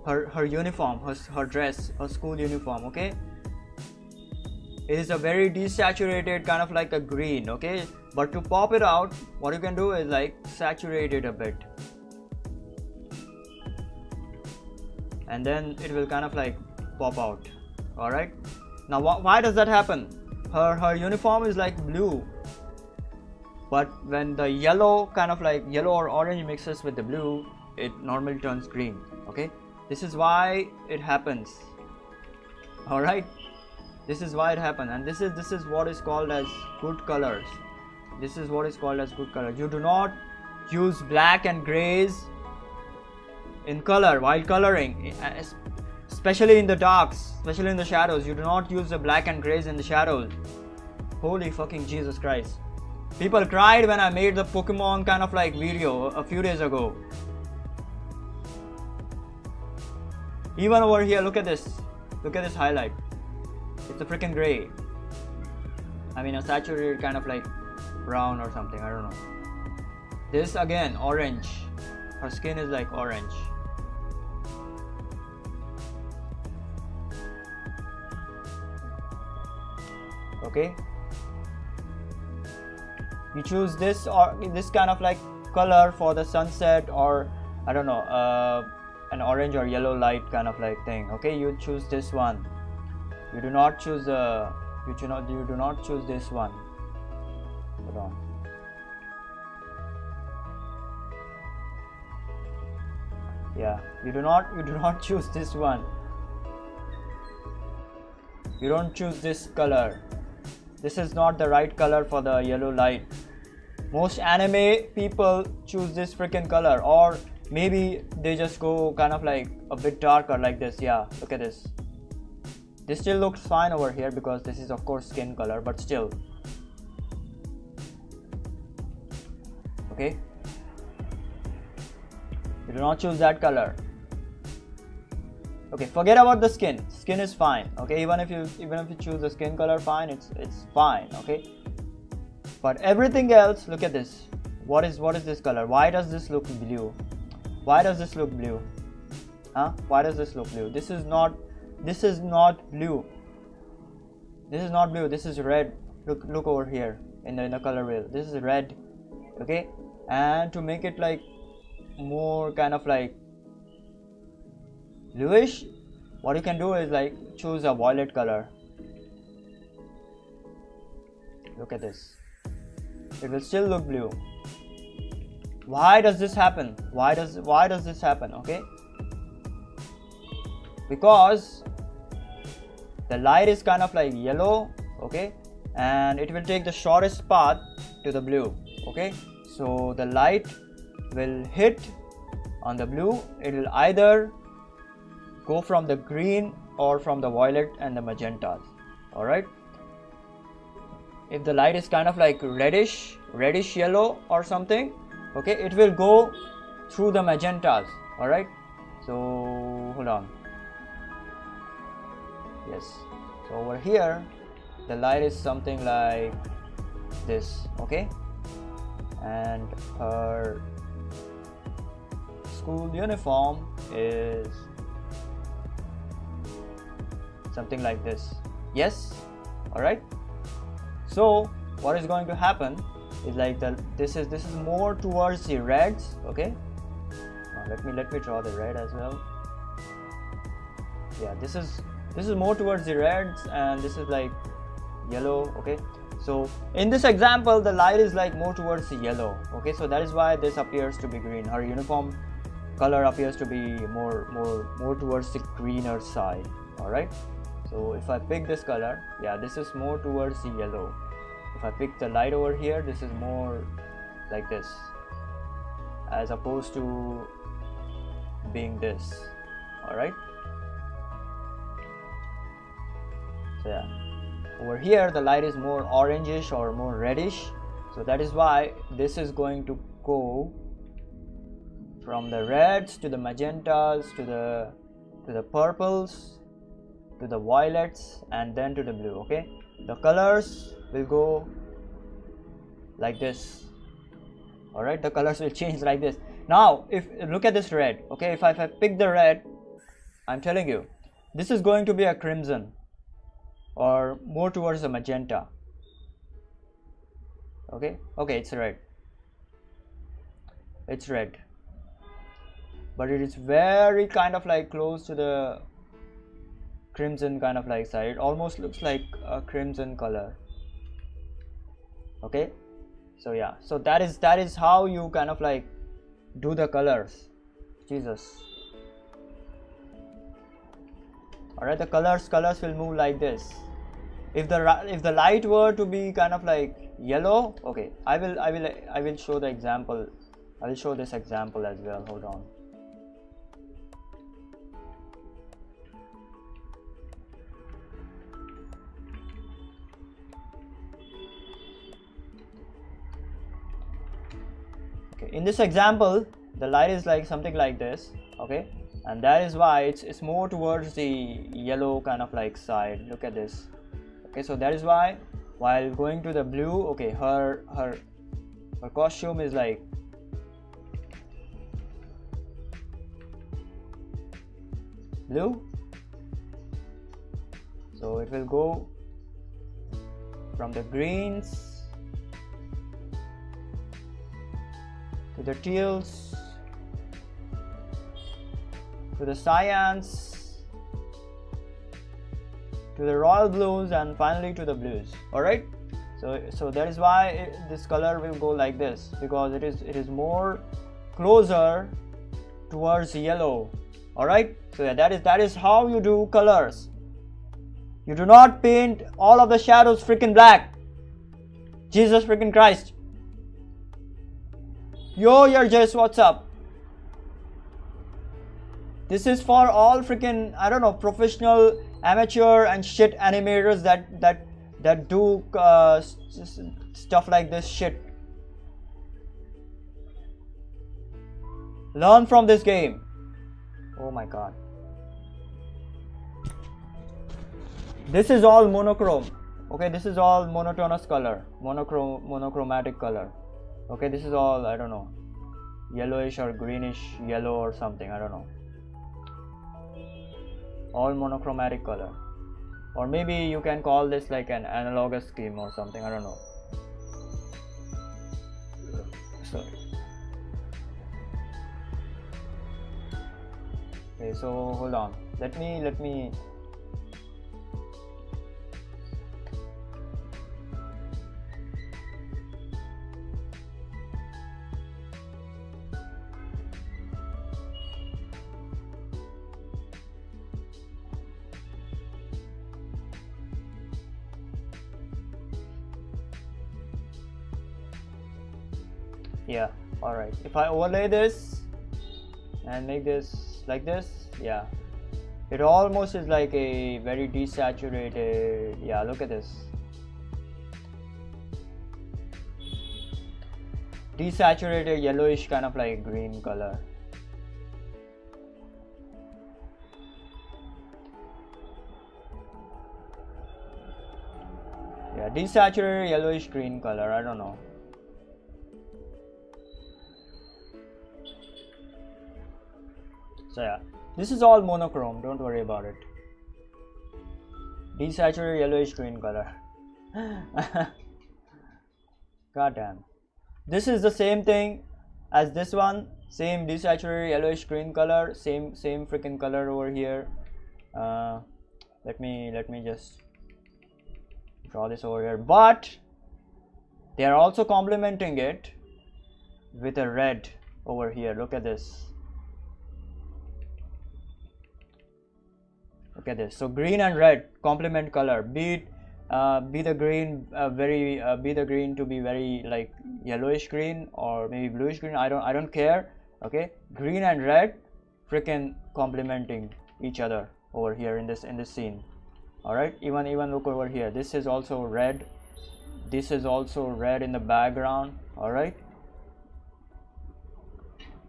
Her uniform, her dress, her school uniform. Okay, it is a very desaturated kind of like a green. Okay, but to pop it out, what you can do is like saturate it a bit, and then it will kind of like pop out. All right, now why does that happen? Her uniform is like blue, but when the yellow kind of like yellow or orange mixes with the blue, it normally turns green. Okay, this is why it happens. All right, this is why it happens, and this is what is called as good colors. This is what is called as good colors. You do not use black and grays in color while coloring, especially in the darks, especially in the shadows. You do not use the black and grays in the shadows. Holy fucking Jesus Christ. People cried when I made the Pokemon kind of like video a few days ago. Even over here, look at this. Look at this highlight. It's a freaking gray. I mean a saturated kind of like brown or something, I don't know. This again, orange. Her skin is like orange. Okay, you choose this or this kind of like color for the sunset, or I don't know, an orange or yellow light kind of like thing. Okay, you choose this one. You do not choose you do not choose this one. Hold on. Yeah, you do not choose this one. You don't choose this color. This is not the right color for the yellow light. Most anime people choose this freaking color, or maybe they just go kind of like a bit darker like this. Yeah, look at this. This still looks fine over here because this is of course skin color, but still. Okay, you do not choose that color. Okay, forget about the skin. Skin is fine. Okay, even if you choose the skin color, fine. It's fine. Okay, but everything else, look at this. What is this color? Why does this look blue? Why does this look blue? Huh? Why does this look blue? This is not blue. This is not blue. This is red. Look over here in the color wheel. This is red. Okay, and to make it like more kind of like bluish, what you can do is like choose a violet color. Look at this. It will still look blue. Why does this happen? Why does this happen? Okay, because the light is kind of like yellow. Okay, and it will take the shortest path to the blue. Okay, so the light will hit on the blue. It will either go from the green or from the violet and the magentas. All right, if the light is kind of like reddish yellow or something, okay, it will go through the magentas. All right, so hold on. Yes, so over here the light is something like this. Okay, and her school uniform is something like this. Yes, all right. So what is going to happen is like this is more towards the reds. Okay, let me draw the red as well. Yeah, this is more towards the reds, and this is like yellow. Okay, so in this example the light is like more towards the yellow. Okay, so that is why this appears to be green. Her uniform color appears to be more towards the greener side. All right, so if I pick this color, yeah, this is more towards the yellow. If I pick the light over here, this is more like this, as opposed to being this. All right, so yeah, over here the light is more orangish or more reddish, so that is why this is going to go from the reds to the magentas to the purples to the violets and then to the blue. Okay, the colors will go like this. All right, the colors will change like this. Now if look at this red. Okay, if I pick the red, I'm telling you this is going to be a crimson or more towards the magenta. Okay, it's red, but it is very kind of like close to the crimson kind of like side. It almost looks like a crimson color. Okay, so yeah, so that is how you kind of like do the colors. Jesus. Alright, the colors will move like this. If the light were to be kind of like yellow, okay, I will show the example. I will show this example as well. Hold on. Okay, in this example, the light is like something like this, okay, and that is why it's more towards the yellow kind of like side. Look at this. Okay, so that is why while going to the blue, okay, her costume is like blue, so it will go from the greens to the teals to the cyans to the royal blues and finally to the blues. All right, so that is why this color will go like this, because it is more closer towards yellow. All right, so yeah, that is how you do colors. You do not paint all of the shadows freaking black. Jesus freaking Christ. Yo, you're just, what's up? This is for all freaking, I don't know, professional, amateur and shit animators that do stuff like this shit. Learn from this game. Oh my god. This is all monochrome. Okay, this is all monotonous color, monochromatic color. Okay, this is all, I don't know, yellowish or greenish yellow or something, I don't know. All monochromatic color, or maybe you can call this like an analogous scheme or something, I don't know. Sorry. Okay, so hold on, let me yeah, all right, if I overlay this and make this like this, yeah, it almost is like a very desaturated, yeah, look at this, desaturated yellowish kind of like green color. Yeah, desaturated yellowish green color, I don't know. So yeah, this is all monochrome, don't worry about it. Desaturated yellowish green color. God damn. This is the same thing as this one, same desaturated yellowish green color, same freaking color over here. Let me just draw this over here, but they are also complementing it with a red over here. Look at this. Look at this. So green and red complement color. Be the green be the green to be very like yellowish green or maybe bluish green. I don't care. Okay, green and red freaking complementing each other over here in this scene. All right, even look over here. This is also red. This is also red in the background. All right,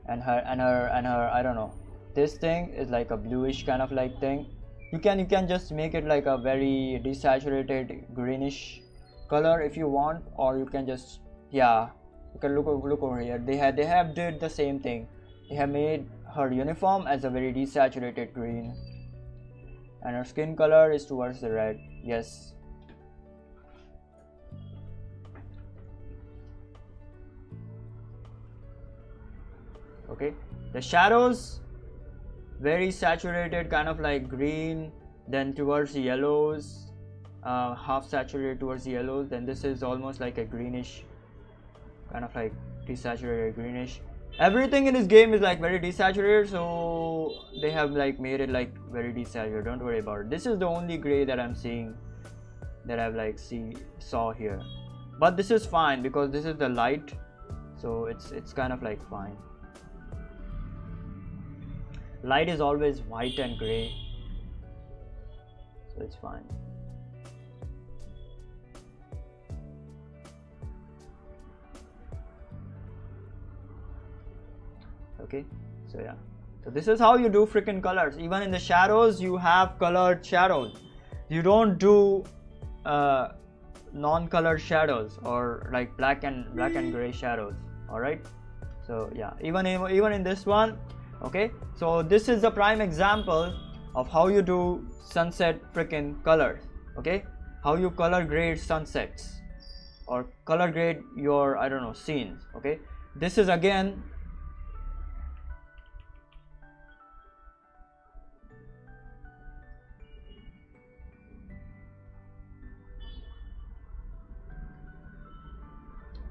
and her I don't know. This thing is like a bluish kind of like thing. You can just make it like a very desaturated greenish color if you want, or you can just, yeah, you can look over here. They have did the same thing. They have made her uniform as a very desaturated green, and her skin color is towards the red. Yes. Okay, the shadows, very saturated kind of like green, then towards the yellows, half saturated towards the yellows, then this is almost like a greenish kind of like desaturated greenish, Everything in this game is like very desaturated, so they have like made it like very desaturated. Don't worry about it. This is the only gray that I'm seeing, that I've like saw here, but this is fine because this is the light, so it's kind of like fine. Light is always white and gray, so it's fine. Okay, so yeah, so this is how you do freaking colors. Even in the shadows you have colored shadows. You don't do non-colored shadows or like black and gray shadows. All right, so yeah, even in this one. Okay, so this is a prime example of how you do sunset freaking colors. Okay, how you color grade sunsets or color grade your, I don't know, scenes. Okay, this is again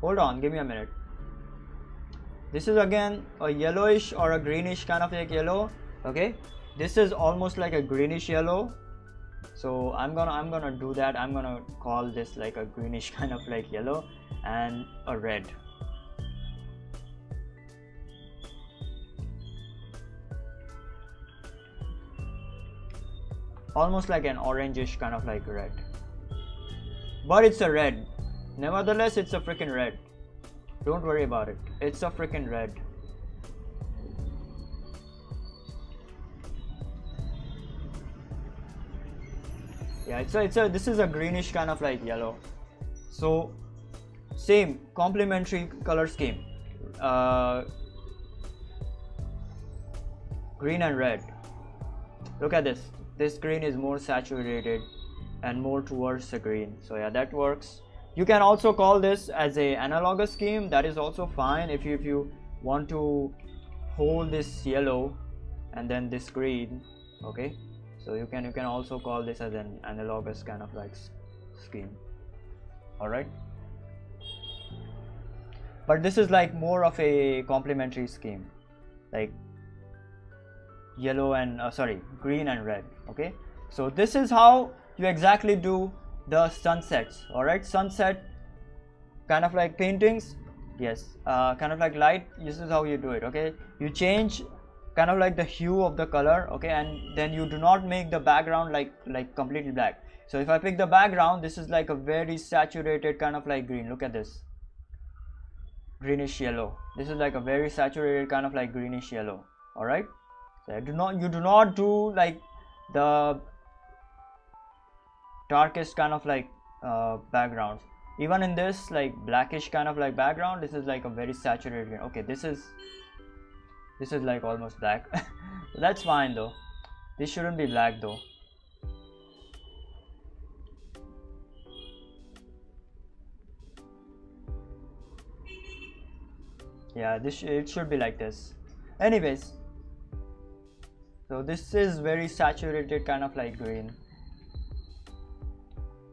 hold on, give me a minute. This is again a yellowish or a greenish kind of like yellow. Okay, this is almost like a greenish yellow, so I'm gonna do that. I'm gonna call this like a greenish kind of like yellow and a red. Almost like an orangish kind of like red, but it's a red. Nevertheless, it's a freaking red. Don't worry about it. It's a freaking red. Yeah, this is a greenish kind of like yellow. So same complementary color scheme. Green and red. Look at this. This green is more saturated and more towards the green. So yeah, that works. You can also call this as a analogous scheme. That is also fine if you want to hold this yellow and then this green. Okay, so you can also call this as an analogous kind of like scheme. All right, but this is like more of a complementary scheme, like yellow and green and red. Okay, so this is how you exactly do the sunsets. All right, sunset kind of like paintings. Yes, kind of like light. This is how you do it. Okay, you change kind of like the hue of the color. Okay, and then you do not make the background like completely black. So if I pick the background, this is like a very saturated kind of like green. Look at this, greenish yellow. This is like a very saturated kind of like greenish yellow. All right, so you do not do like the darkest kind of like backgrounds. Even in this like blackish kind of like background, this is like a very saturated. Okay, this is like almost black. That's fine though. This shouldn't be black though. Yeah, it should be like this. Anyways, so this is very saturated kind of like green.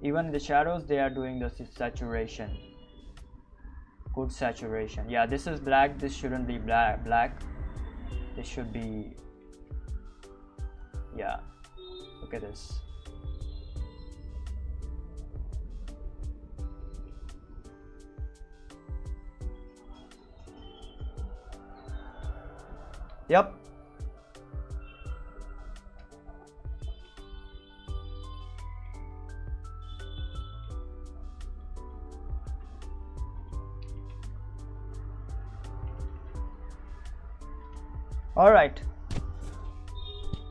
Even in the shadows they are doing the saturation, good saturation. Yeah, this is black. This shouldn't be black. This should be, yeah, look at this. Yep. All right,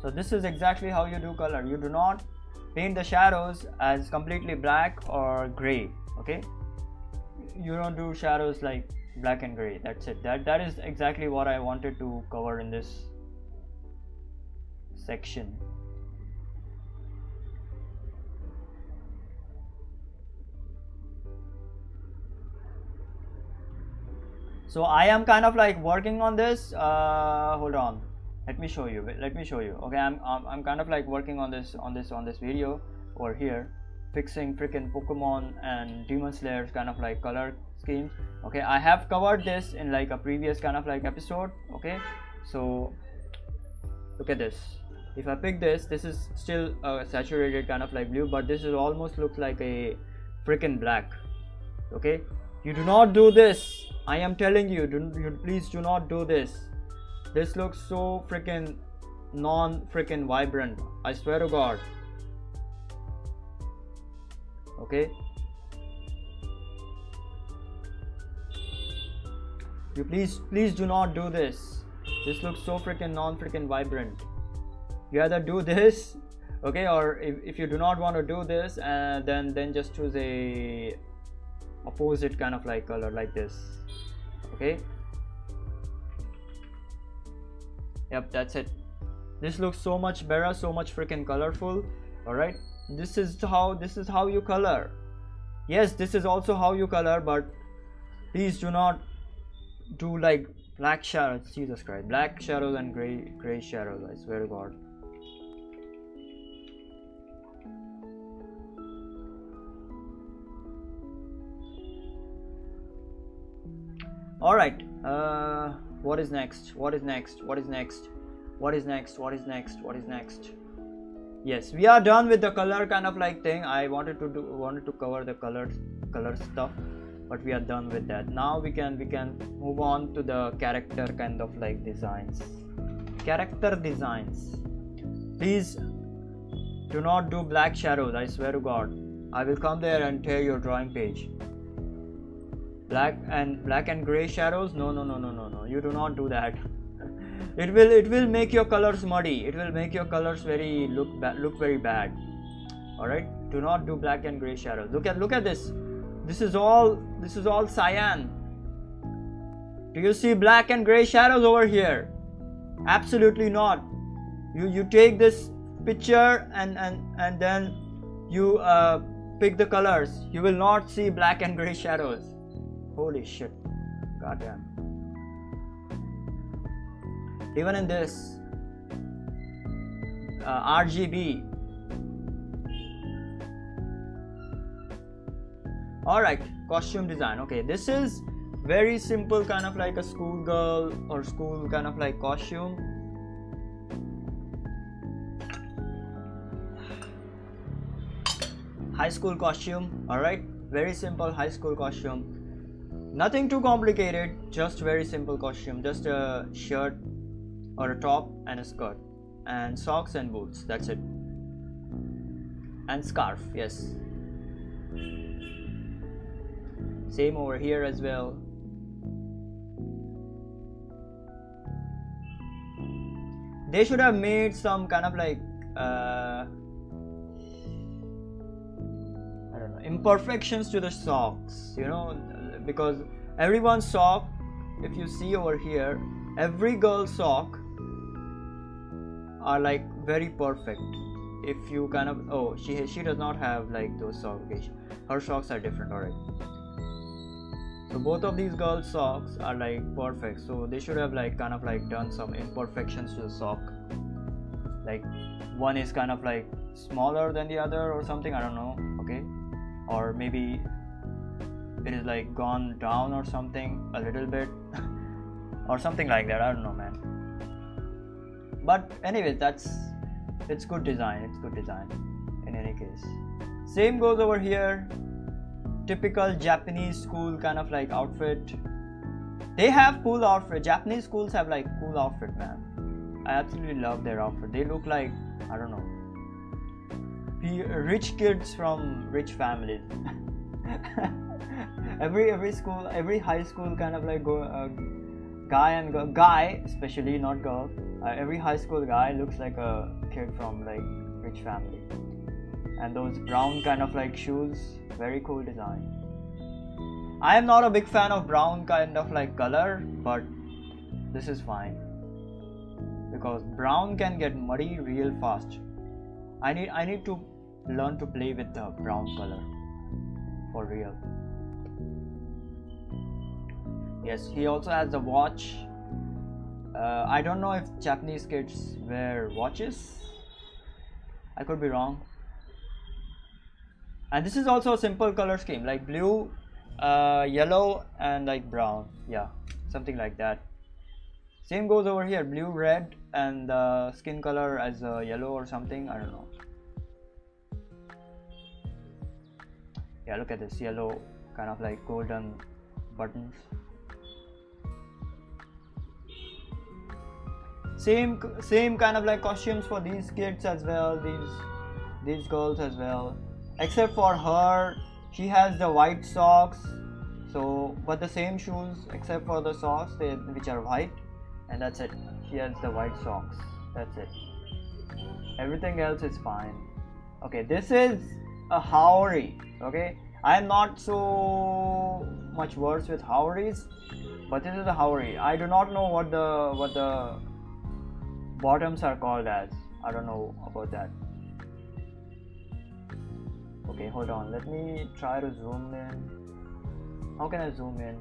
so this is exactly how you do color. You do not paint the shadows as completely black or gray. Okay, you don't do shadows like black and gray. That's it. That is exactly what I wanted to cover in this section. So I am kind of like working on this. Hold on, let me show you. Okay, I'm kind of like working on this video over here, fixing freaking Pokemon and Demon Slayer's kind of like color schemes. Okay, I have covered this in like a previous kind of like episode. Okay, so look at this. If I pick this, this is still a saturated kind of like blue, but this is almost looks like a freaking black. Okay, you do not do this. I am telling you, please do not do this. This looks so freaking non-freaking vibrant. I swear to God. Okay, you please do not do this. This looks so freaking non-freaking vibrant. You either do this, okay, or if you do not want to do this, then just choose a opposite kind of like color like this. Okay, yep, that's it. This looks so much better, so much freaking colorful. All right, this is how you color. Yes, this is also how you color, but please do not do like black shadows. Jesus Christ, black shadows and gray shadows. I swear to God. All right, what is next? What is next? What is next? What is next? What is next? What is next? Yes, we are done with the color kind of like thing. I wanted to cover the color stuff, but we are done with that. Now we can move on to the character kind of like designs. Character designs. Please do not do black shadows. I swear to God, I will come there and tear your drawing page. Black and gray shadows, no, you do not do that. It will make your colors muddy. It will make your colors look very bad. All right, do not do black and gray shadows. Look at this. This is all cyan. Do you see black and gray shadows over here? Absolutely not. You take this picture and then you pick the colors. You will not see black and gray shadows. Holy shit, goddamn. Even in this RGB. Alright, costume design. Okay, this is very simple, kind of like a schoolgirl or school kind of like costume. High school costume. Alright, very simple high school costume. Nothing too complicated, just very simple costume. Just a shirt or a top and a skirt and socks and boots. That's it. And scarf, yes. Same over here as well. They should have made some kind of like I don't know, imperfections to the socks, you know, because everyone's sock, if you see over here, every girl's sock are like very perfect. If you kind of, oh, she does not have like those socks. Okay, her socks are different. All right, so both of these girls' socks are like perfect, so they should have like kind of like done some imperfections to the sock, like one is kind of like smaller than the other or something, I don't know. Okay, or maybe it is like gone down or something a little bit or something like that, I don't know, man. But anyways, it's good design. It's good design in any case. Same goes over here. Typical Japanese school kind of like outfit. They have cool outfit. Japanese schools have like cool outfit, man. I absolutely love their outfit. They look like, I don't know, rich kids from rich families. every school, every high school kind of like guy, especially not girl. Every high school guy looks like a kid from like rich family. And those brown kind of like shoes, very cool design. I am not a big fan of brown kind of like color, but this is fine because brown can get muddy real fast. I need to learn to play with the brown color for real. Yes, he also has a watch. I don't know if Japanese kids wear watches. I could be wrong. And this is also a simple color scheme, like blue, Yellow and like brown, yeah, something like that. Same goes over here, blue, red, and the skin color as yellow or something, I don't know. Yeah, look at this yellow, kind of like golden buttons. Same kind of like costumes for these kids as well, these girls as well, except for her, she has the white socks. So but the same shoes except for the socks, which are white, and that's it. She has the white socks, that's it. Everything else is fine. Okay, this is a Haori. Okay, I am not so much versed with Haoris, but this is a Haori. I do not know what the bottoms are called as. I don't know about that. Okay, hold on, let me try to zoom in. How can I zoom in?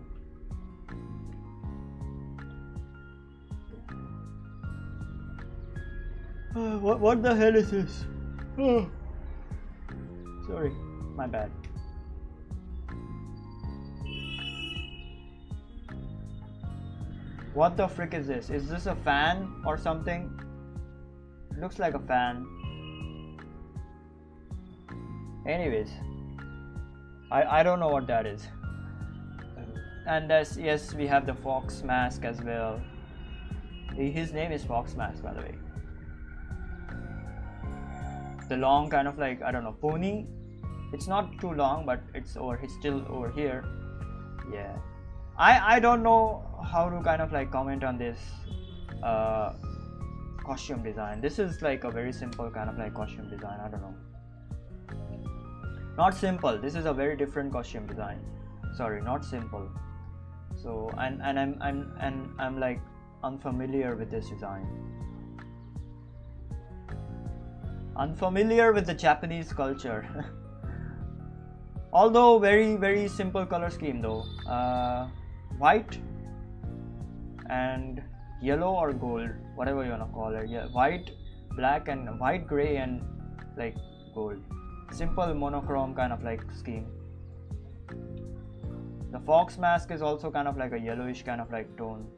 What the hell is this? Sorry, my bad. What the frick is this? Is this a fan or something? It looks like a fan. Anyways, I don't know what that is. And yes, we have the fox mask as well. His name is Fox Mask, by the way. The long kind of like, I don't know, pony. It's not too long, but it's still over here. Yeah, I don't know how to kind of like comment on this costume design. This is like a very simple kind of like costume design. I don't know. Not simple. This is a very different costume design. Sorry, not simple. So I'm like unfamiliar with this design. Unfamiliar with the Japanese culture. Although very simple color scheme though. White and yellow or gold, whatever you wanna call it. Yeah, white, black, and white, gray, and like gold. Simple monochrome kind of like scheme. The fox mask is also kind of like a yellowish kind of like tone,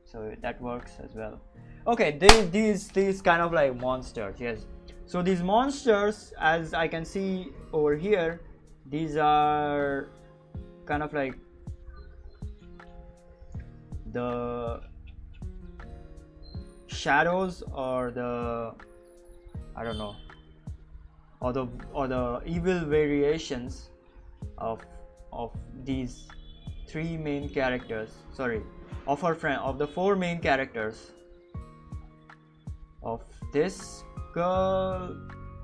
so that works as well. Okay, these kind of like monsters. Yes, so these monsters, as I can see over here, these are kind of like the shadows or the, I don't know, or the evil variations of these three main characters. Sorry, of her friend, of the four main characters, of this girl,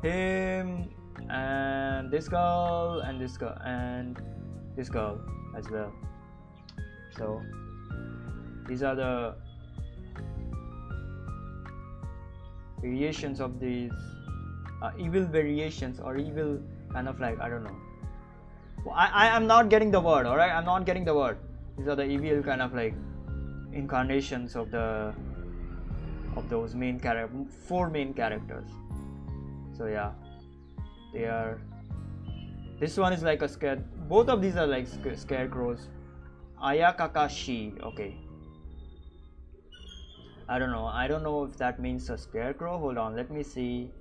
him, and this girl, and this girl, and this girl as well. So these are the variations of these evil variations, or evil kind of like, I don't know. I am not getting the word. All right, I'm not getting the word. These are the evil kind of like incarnations of those main four main characters. So yeah, they are. This one is like a scare. Both of these are like scarecrows. Ayakakashi. Okay. I don't know if that means a scarecrow. Hold on, let me see.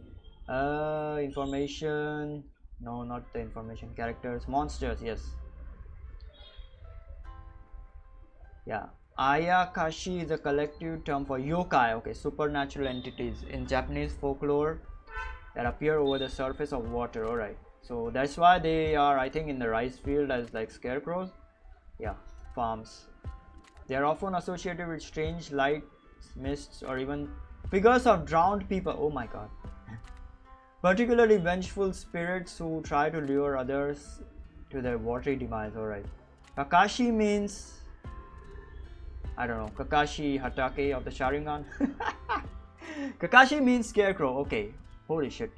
Information. No, not the information. Characters. Monsters. Yes. Yeah. Ayakashi is a collective term for yokai. Okay, supernatural entities in Japanese folklore that appear over the surface of water. Alright. So that's why they are, I think, in the rice field as like scarecrows. Yeah. Farms. They are often associated with strange lights, mists, or even figures of drowned people. Oh my god. Particularly vengeful spirits who try to lure others to their watery demise. Alright. Kakashi means, I don't know, Kakashi Hatake of the Sharingan. Kakashi means scarecrow. Okay. Holy shit.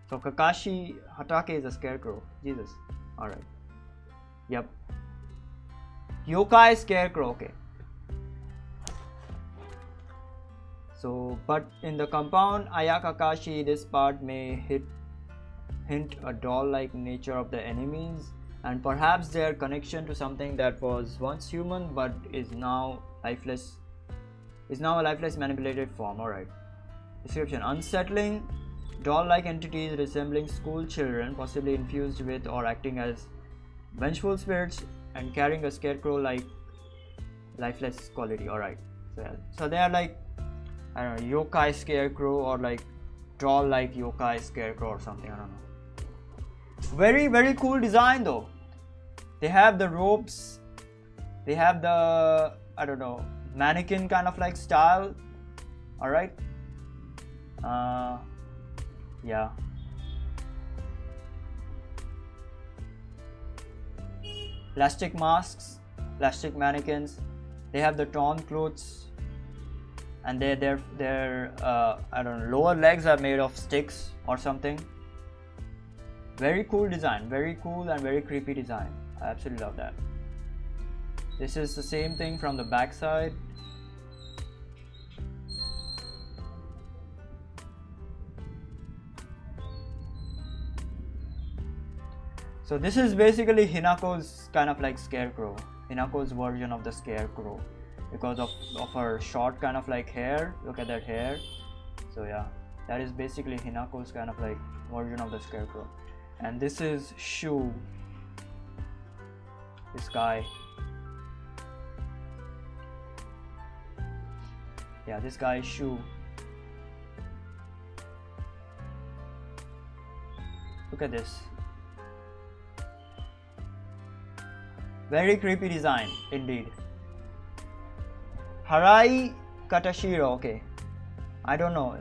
So Kakashi Hatake is a scarecrow. Jesus. Alright. Yep. Yokai scarecrow. Okay. So, but in the compound Ayakakashi, this part may hint a doll-like nature of the enemies, and perhaps their connection to something that was once human but is now lifeless, is now a lifeless manipulated form. Alright. Description: unsettling doll-like entities resembling school children, possibly infused with or acting as vengeful spirits and carrying a scarecrow-like lifeless quality. Alright. So they are like, I don't know, yokai scarecrow or like doll-like yokai scarecrow or something, I don't know. Very, very cool design though. They have the ropes, they have the, I don't know, mannequin kind of like style. Alright. Yeah. Plastic masks, plastic mannequins. They have the torn clothes, and their I don't know, lower legs are made of sticks or something. Very cool design, very cool and very creepy design. I absolutely love that. This is the same thing from the back side. So this is basically Hinako's kind of like scarecrow, Hinako's version of the scarecrow, because of her short kind of like hair. Look at that hair. So yeah, that is basically Hinako's kind of like version of the scarecrow. And this is Shu, this guy. Yeah, this guy is Shu. Look at this. Very creepy design indeed. Harai Katashiro. Okay, I don't know.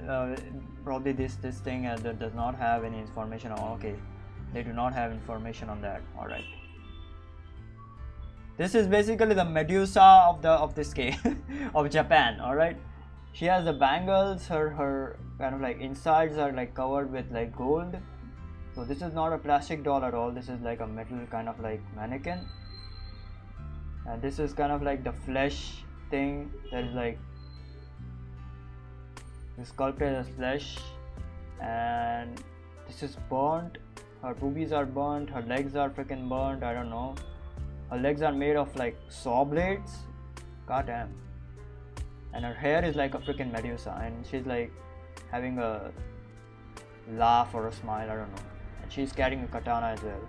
Probably this thing that does not have any information on. Okay, they do not have information on that. All right. This is basically the Medusa of this cave of Japan. All right. She has the bangles. Her kind of like insides are like covered with like gold. So this is not a plastic doll at all. This is like a metal kind of like mannequin. And this is kind of like the flesh thing that is like sculpted as flesh, and this is burnt. Her boobies are burnt, her legs are freaking burnt. I don't know, her legs are made of like saw blades. God damn. And her hair is like a freaking Medusa, and she's like having a laugh or a smile, I don't know, and she's carrying a katana as well.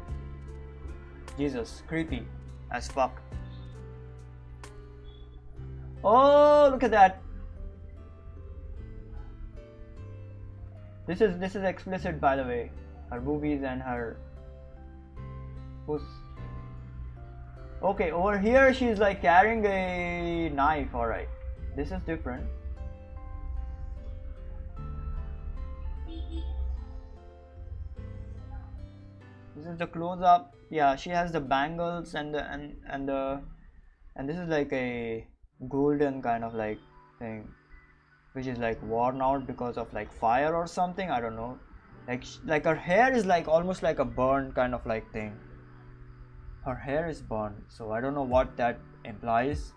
Jesus, creepy as fuck. Oh, look at that. This is explicit, by the way. Her boobies and her puss. Okay, over here she's like carrying a knife. Alright, this is different. This is the close up. Yeah, she has the bangles and this is like a golden kind of like thing, which is like worn out because of like fire or something, I don't know. Like her hair is like almost like a burned kind of like thing. Her hair is burned, so I don't know what that implies.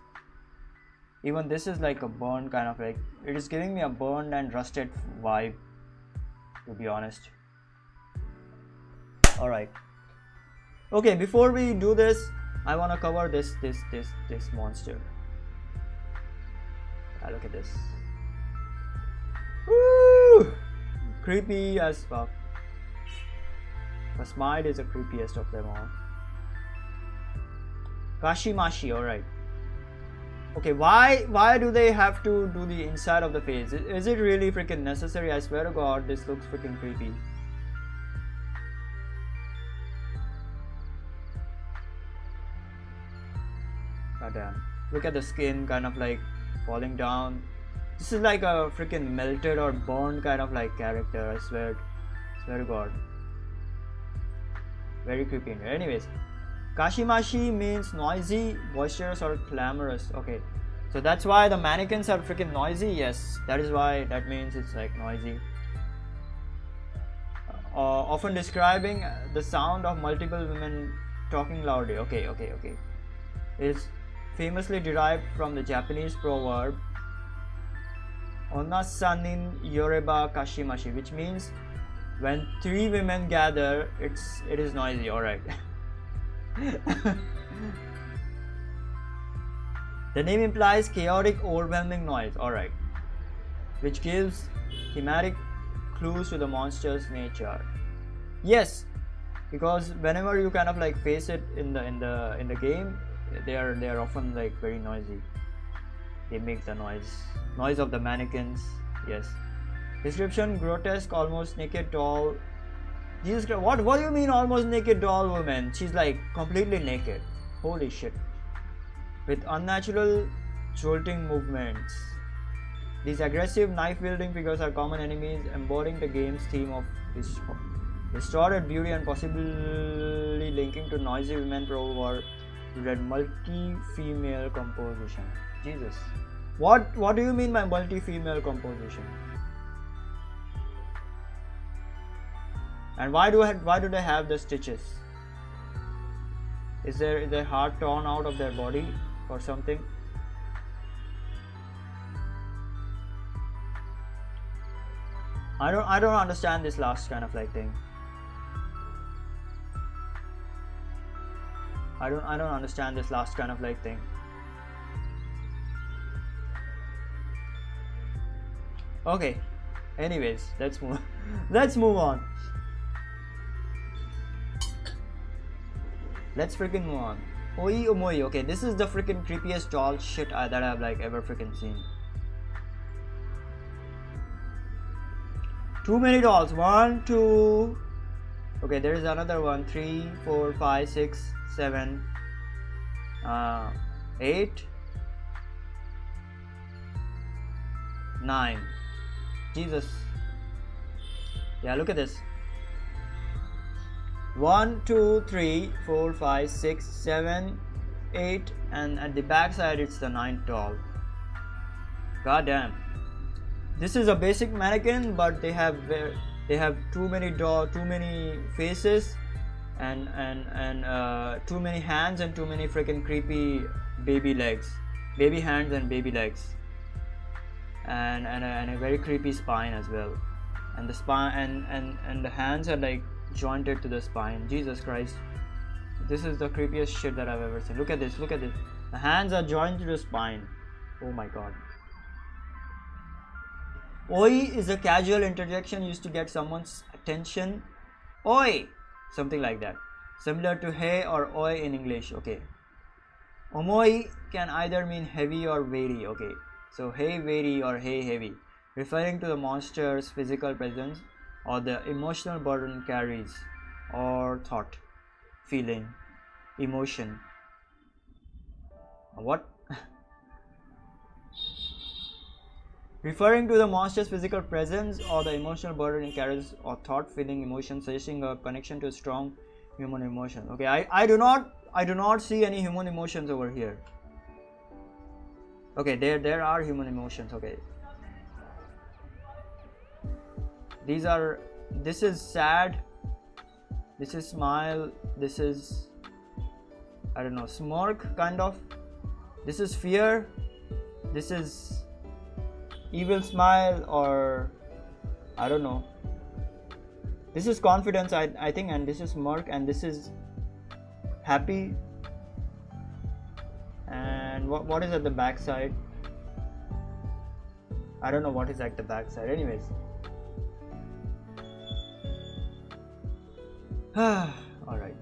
Even this is like a burned kind of like, it is giving me a burned and rusted vibe, to be honest. Alright. Okay, before we do this, I wanna cover this monster. Look at this. Woo! Creepy as fuck. The Smite is the creepiest of them all. Kashimashi, alright. Okay, why do they have to do the inside of the face? Is it really freaking necessary? I swear to God, this looks freaking creepy. God damn. Look at the skin kind of like falling down. This is like a freaking melted or burned kind of like character, I swear to God. Very creepy. Anyways, Kashimashi means noisy, boisterous or clamorous. Okay, so that's why the mannequins are freaking noisy. Yes, that is why, that means it's like noisy. Often describing the sound of multiple women talking loudly. Okay. It's famously derived from the Japanese proverb Onasanin Yoreba Kashimashi, which means when 3 women gather, it is noisy. Alright. The name implies chaotic, overwhelming noise, alright, which gives thematic clues to the monster's nature. Yes, because whenever you kind of like face it in the game, they are often like very noisy. They make the noise of the mannequins. Yes. Description: grotesque, almost naked doll. Jesus Christ, what do you mean almost naked doll woman? She's like completely naked. Holy shit. With unnatural jolting movements. These aggressive knife-wielding figures are common enemies, embodying the game's theme of distorted beauty and possibly linking to noisy women pro and multi-female composition. Jesus. What do you mean by multi-female composition? And why do they have the stitches? Is their heart torn out of their body or something? I don't understand this last kind of like thing. I don't understand this last kind of like thing. Okay. Anyways, let's move on. Let's freaking move on. Oi omoi. Okay, this is the freaking creepiest doll shit that I've like ever freaking seen. Too many dolls. 1, 2. Okay, there is another one. 3, 4, 5, 6, 7, 8, 9. Jesus. Yeah, look at this. 1, 2, 3, 4, 5, 6, 7, 8, and at the back side it's the 9th doll. God damn. This is a basic mannequin, but they have too many faces, and too many hands and too many freaking creepy baby hands and baby legs, and a very creepy spine as well, and the spine and the hands are like jointed to the spine. Jesus Christ, this is the creepiest shit that I've ever seen. Look at this. The hands are joined to the spine. Oh my god. Oi is a casual interjection used to get someone's attention. Oi, something like that, similar to hey or oi in English. Okay. Omoi can either mean heavy or weighty. Okay, so hey weighty or hey heavy, referring to the monster's physical presence or the emotional burden carries, or thought, feeling, emotion. What? Referring to the monster's physical presence or the emotional burden it carries, or thought, feeling, emotion, suggesting a connection to a strong human emotion. Okay, I do not see any human emotions over here. Okay, there are human emotions. Okay, this is sad, this is smile, this is, I don't know, smirk kind of, this is fear, this is evil smile, or I don't know, this is confidence, I think, and this is smirk, and this is happy, and what is at the back side? I don't know what is at the back side. Anyways, alright.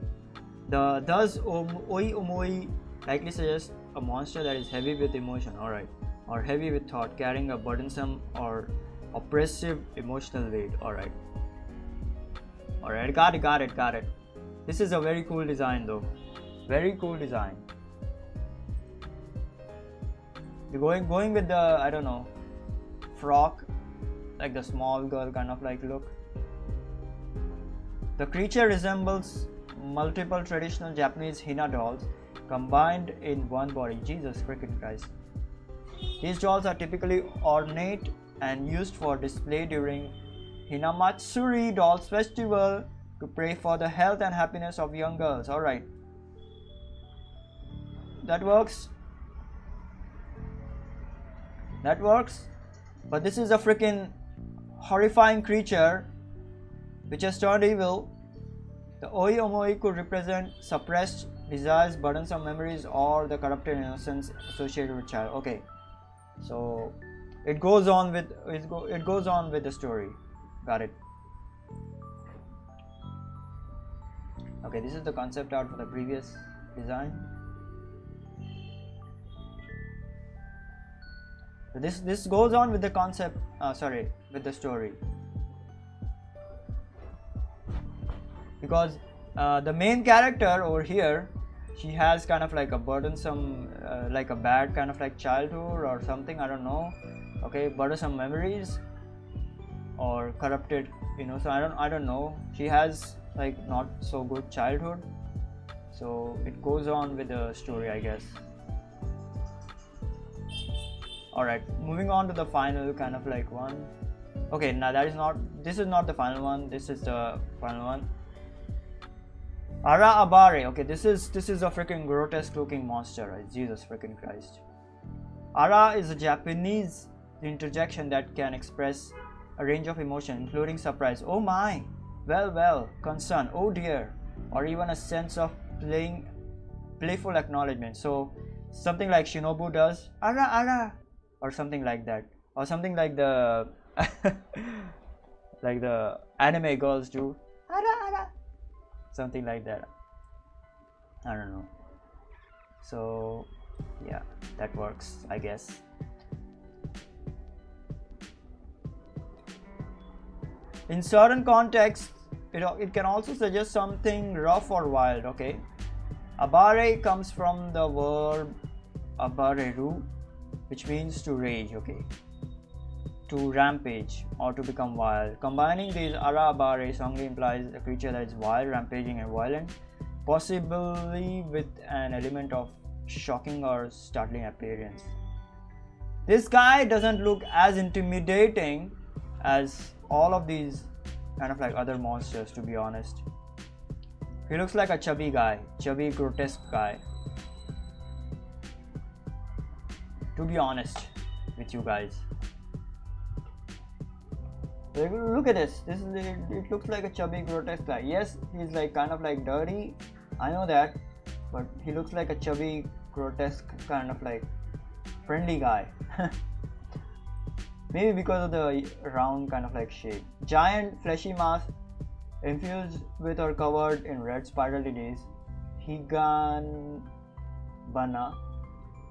Thus oi omoi likely suggests a monster that is heavy with emotion, alright, or heavy with thought, carrying a burdensome or oppressive emotional weight. Alright, got it. This is a very cool design though. Very cool design. You're going with the, I don't know, frock, like the small girl kind of like look. The creature resembles multiple traditional Japanese Hina dolls combined in one body. Jesus freaking Christ. These dolls are typically ornate and used for display during Hinamatsuri Dolls Festival to pray for the health and happiness of young girls. Alright, that works. But this is a freaking horrifying creature which has turned evil. The oi omoi could represent suppressed desires, burdensome memories, or the corrupted innocence associated with child. Okay, so it goes on with the story. Got it. Okay, this is the concept art for the previous design. So this goes on with the concept. With the story. Because the main character over here, she has kind of like a burdensome, like a bad kind of like childhood or something. I don't know. Okay, burdensome memories or corrupted. So I don't know. She has like not so good childhood. So it goes on with the story, I guess. Alright, moving on to the final kind of like one. Okay, now this is not the final one, this is the final one. Ara Abare. Okay, this is a freaking grotesque looking monster, right? Jesus freaking Christ. Ara is a Japanese interjection that can express a range of emotion, including surprise, oh my, well, concern, oh dear, or even a sense of playful acknowledgement. So something like Shinobu does, ara, or something like that, or something like the like the anime girls do, ara, something like that. I don't know. So yeah, that works, I guess. In certain contexts, it can also suggest something rough or wild. Okay, abare comes from the verb abareru, which means to rage. Okay, to rampage or to become wild. Combining these ara abare strongly implies a creature that is wild, rampaging, and violent, possibly with an element of shocking or startling appearance. This guy doesn't look as intimidating as all of these kind of like other monsters, to be honest. He looks like a chubby guy, chubby grotesque guy, to be honest with you guys. Look at this. It looks like a chubby grotesque guy. Yes, he's like kind of like dirty, I know that, but he looks like a chubby grotesque kind of like friendly guy. Maybe because of the round kind of like shape. Giant fleshy mass infused with or covered in red spiral lilies. Higanbana.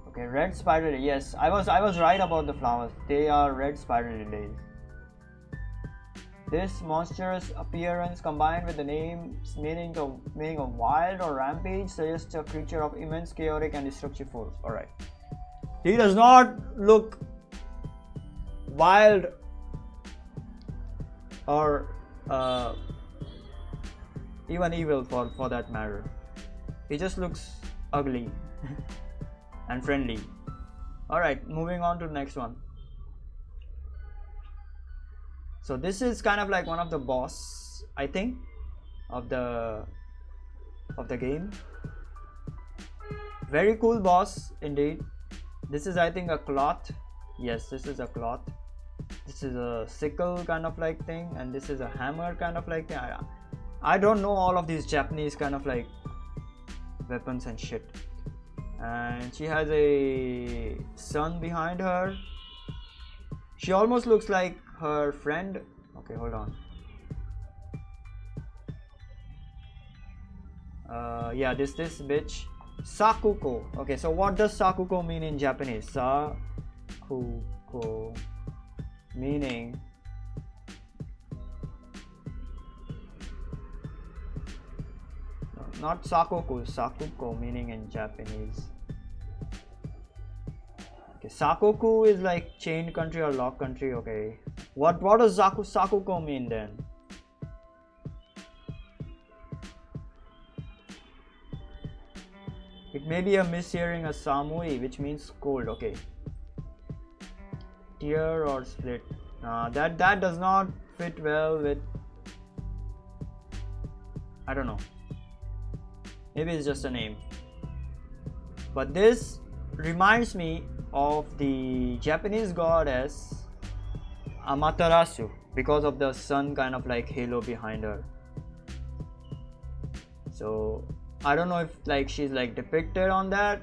Okay, red spiral lilies. Yes, I was right about the flowers. They are red spiral lilies. This monstrous appearance combined with the name's meaning of wild or rampage suggests a creature of immense chaotic and destructive force. Alright. He does not look wild or even evil for that matter. He just looks ugly and friendly. Alright, moving on to the next one. So this is kind of like one of the boss, I think, of the game. Very cool boss indeed. This is, I think, a cloth. Yes, this is a cloth. This is a sickle kind of like thing, and this is a hammer kind of like thing. I don't know all of these Japanese kind of like weapons and shit. And she has a son behind her. She almost looks like her friend. Okay, hold on. Yeah, this bitch, Sakuko. Okay, so what does Sakuko mean in Japanese? Sakuko meaning not Sakoku, Sakuko meaning in Japanese. Okay, Sakoku is like chained country or lock country. Okay, what does Sakuko mean then? It may be a mishearing a Samui, which means cold. Okay, tear or split. That does not fit well with, I don't know, maybe it's just a name. But this reminds me of the Japanese goddess Amaterasu because of the sun kind of like halo behind her. So I don't know if like she's like depicted on that,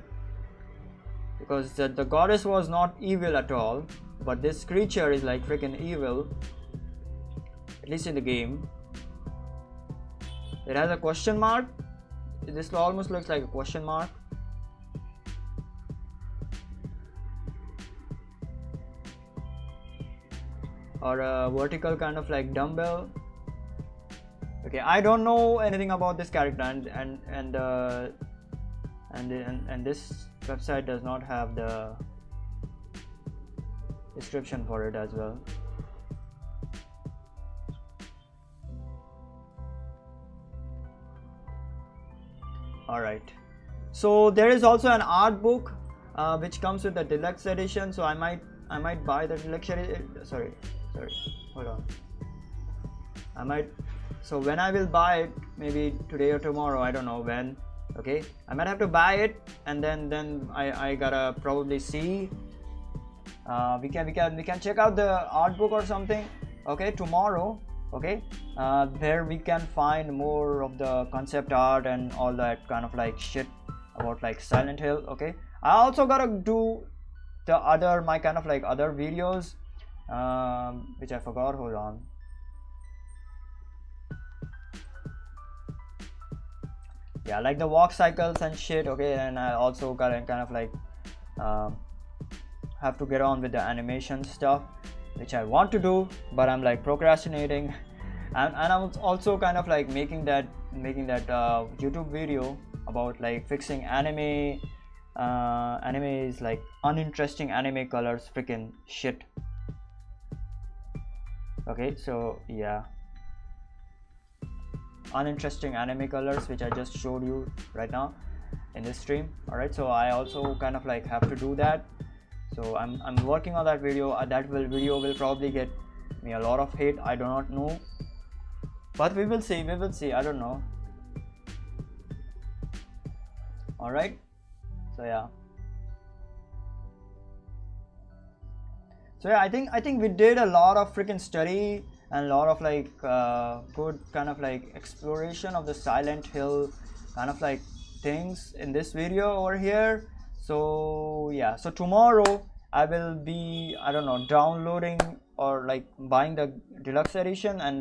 because the goddess was not evil at all, but this creature is like freaking evil, at least in the game. It has a question mark. This almost looks like a question mark. Or a vertical kind of like dumbbell. Okay, I don't know anything about this character, and this website does not have the description for it as well. Alright, so there is also an art book which comes with the deluxe edition, so I might buy the deluxe edition. Sorry, hold on. So when I will buy it, maybe today or tomorrow, I don't know when. Okay, I might have to buy it, and then I gotta probably see. We can check out the art book or something. Okay, tomorrow. Okay, there we can find more of the concept art and all that kind of like shit about like Silent Hill. Okay, I also gotta do the my kind of like other videos, which I forgot. Hold on. Yeah, like the walk cycles and shit. Okay, and I also gotta kind of like have to get on with the animation stuff, which I want to do, but I'm like procrastinating. And I'm also kind of like making that YouTube video about like fixing anime. Anime is like uninteresting anime colors, freaking shit. Okay, so yeah, uninteresting anime colors, which I just showed you right now in this stream. All right, so I also kind of like have to do that. So I'm working on that video. That video will probably get me a lot of hate. I do not know, but we will see. I don't know. All right. So yeah. I think we did a lot of freaking study and a lot of like good kind of like exploration of the Silent Hill kind of like things in this video over here. So yeah, so tomorrow I will be, I don't know, downloading or like buying the deluxe edition and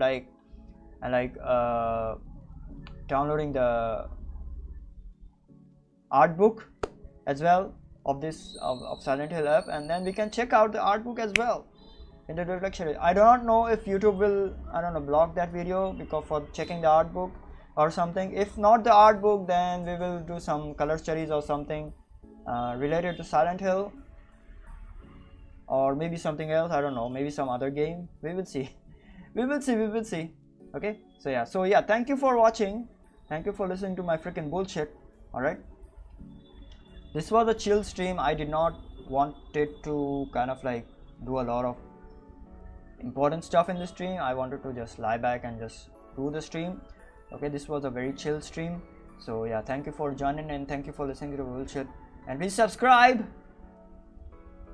downloading the art book as well of this of Silent Hill app, and then we can check out the art book as well in the deluxe edition. I don't know if YouTube will, I don't know, block that video because for checking the art book or something. If not the art book, then we will do some color studies or something related to Silent Hill, or maybe something else. I don't know, maybe some other game. We will see. We will see. Okay, so yeah, thank you for watching. Thank you for listening to my freaking bullshit. All right, this was a chill stream. I did not want it to kind of like do a lot of important stuff in the stream. I wanted to just lie back and just do the stream. Okay, this was a very chill stream. So yeah, thank you for joining and thank you for listening to the bullshit. And please subscribe,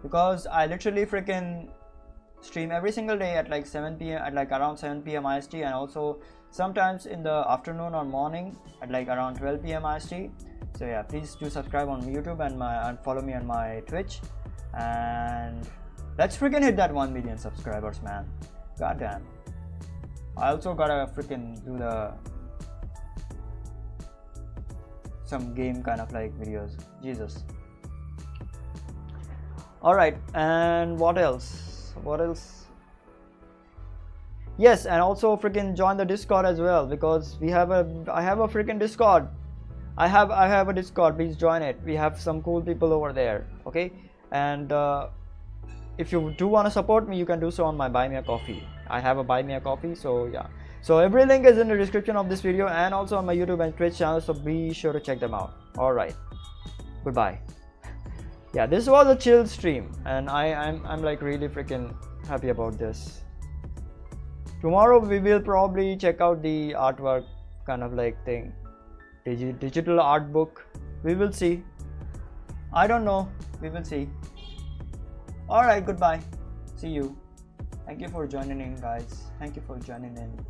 because I literally freaking stream every single day at like 7 p.m. at like around 7 p.m. IST, and also sometimes in the afternoon or morning at like around 12 p.m. IST. So yeah, please do subscribe on YouTube and follow me on my Twitch, and let's freaking hit that 1 million subscribers, man. Goddamn. I also gotta freaking do some game kind of like videos. Jesus. Alright, and what else? Yes, and also freaking join the Discord as well, because I have a freaking Discord. I have a Discord. Please join it. We have some cool people over there. Okay, and if you do want to support me, you can do so on my Buy Me a Coffee. I have a Buy Me a Coffee. So yeah, so every link is in the description of this video and also on my YouTube and Twitch channel, so be sure to check them out. All right, goodbye. Yeah, this was a chill stream, and I'm like really freaking happy about this. Tomorrow we will probably check out the artwork kind of like thing, digital art book. We will see. I don't know. We will see. Alright, goodbye. See you. Thank you for joining in, guys. Thank you for joining in.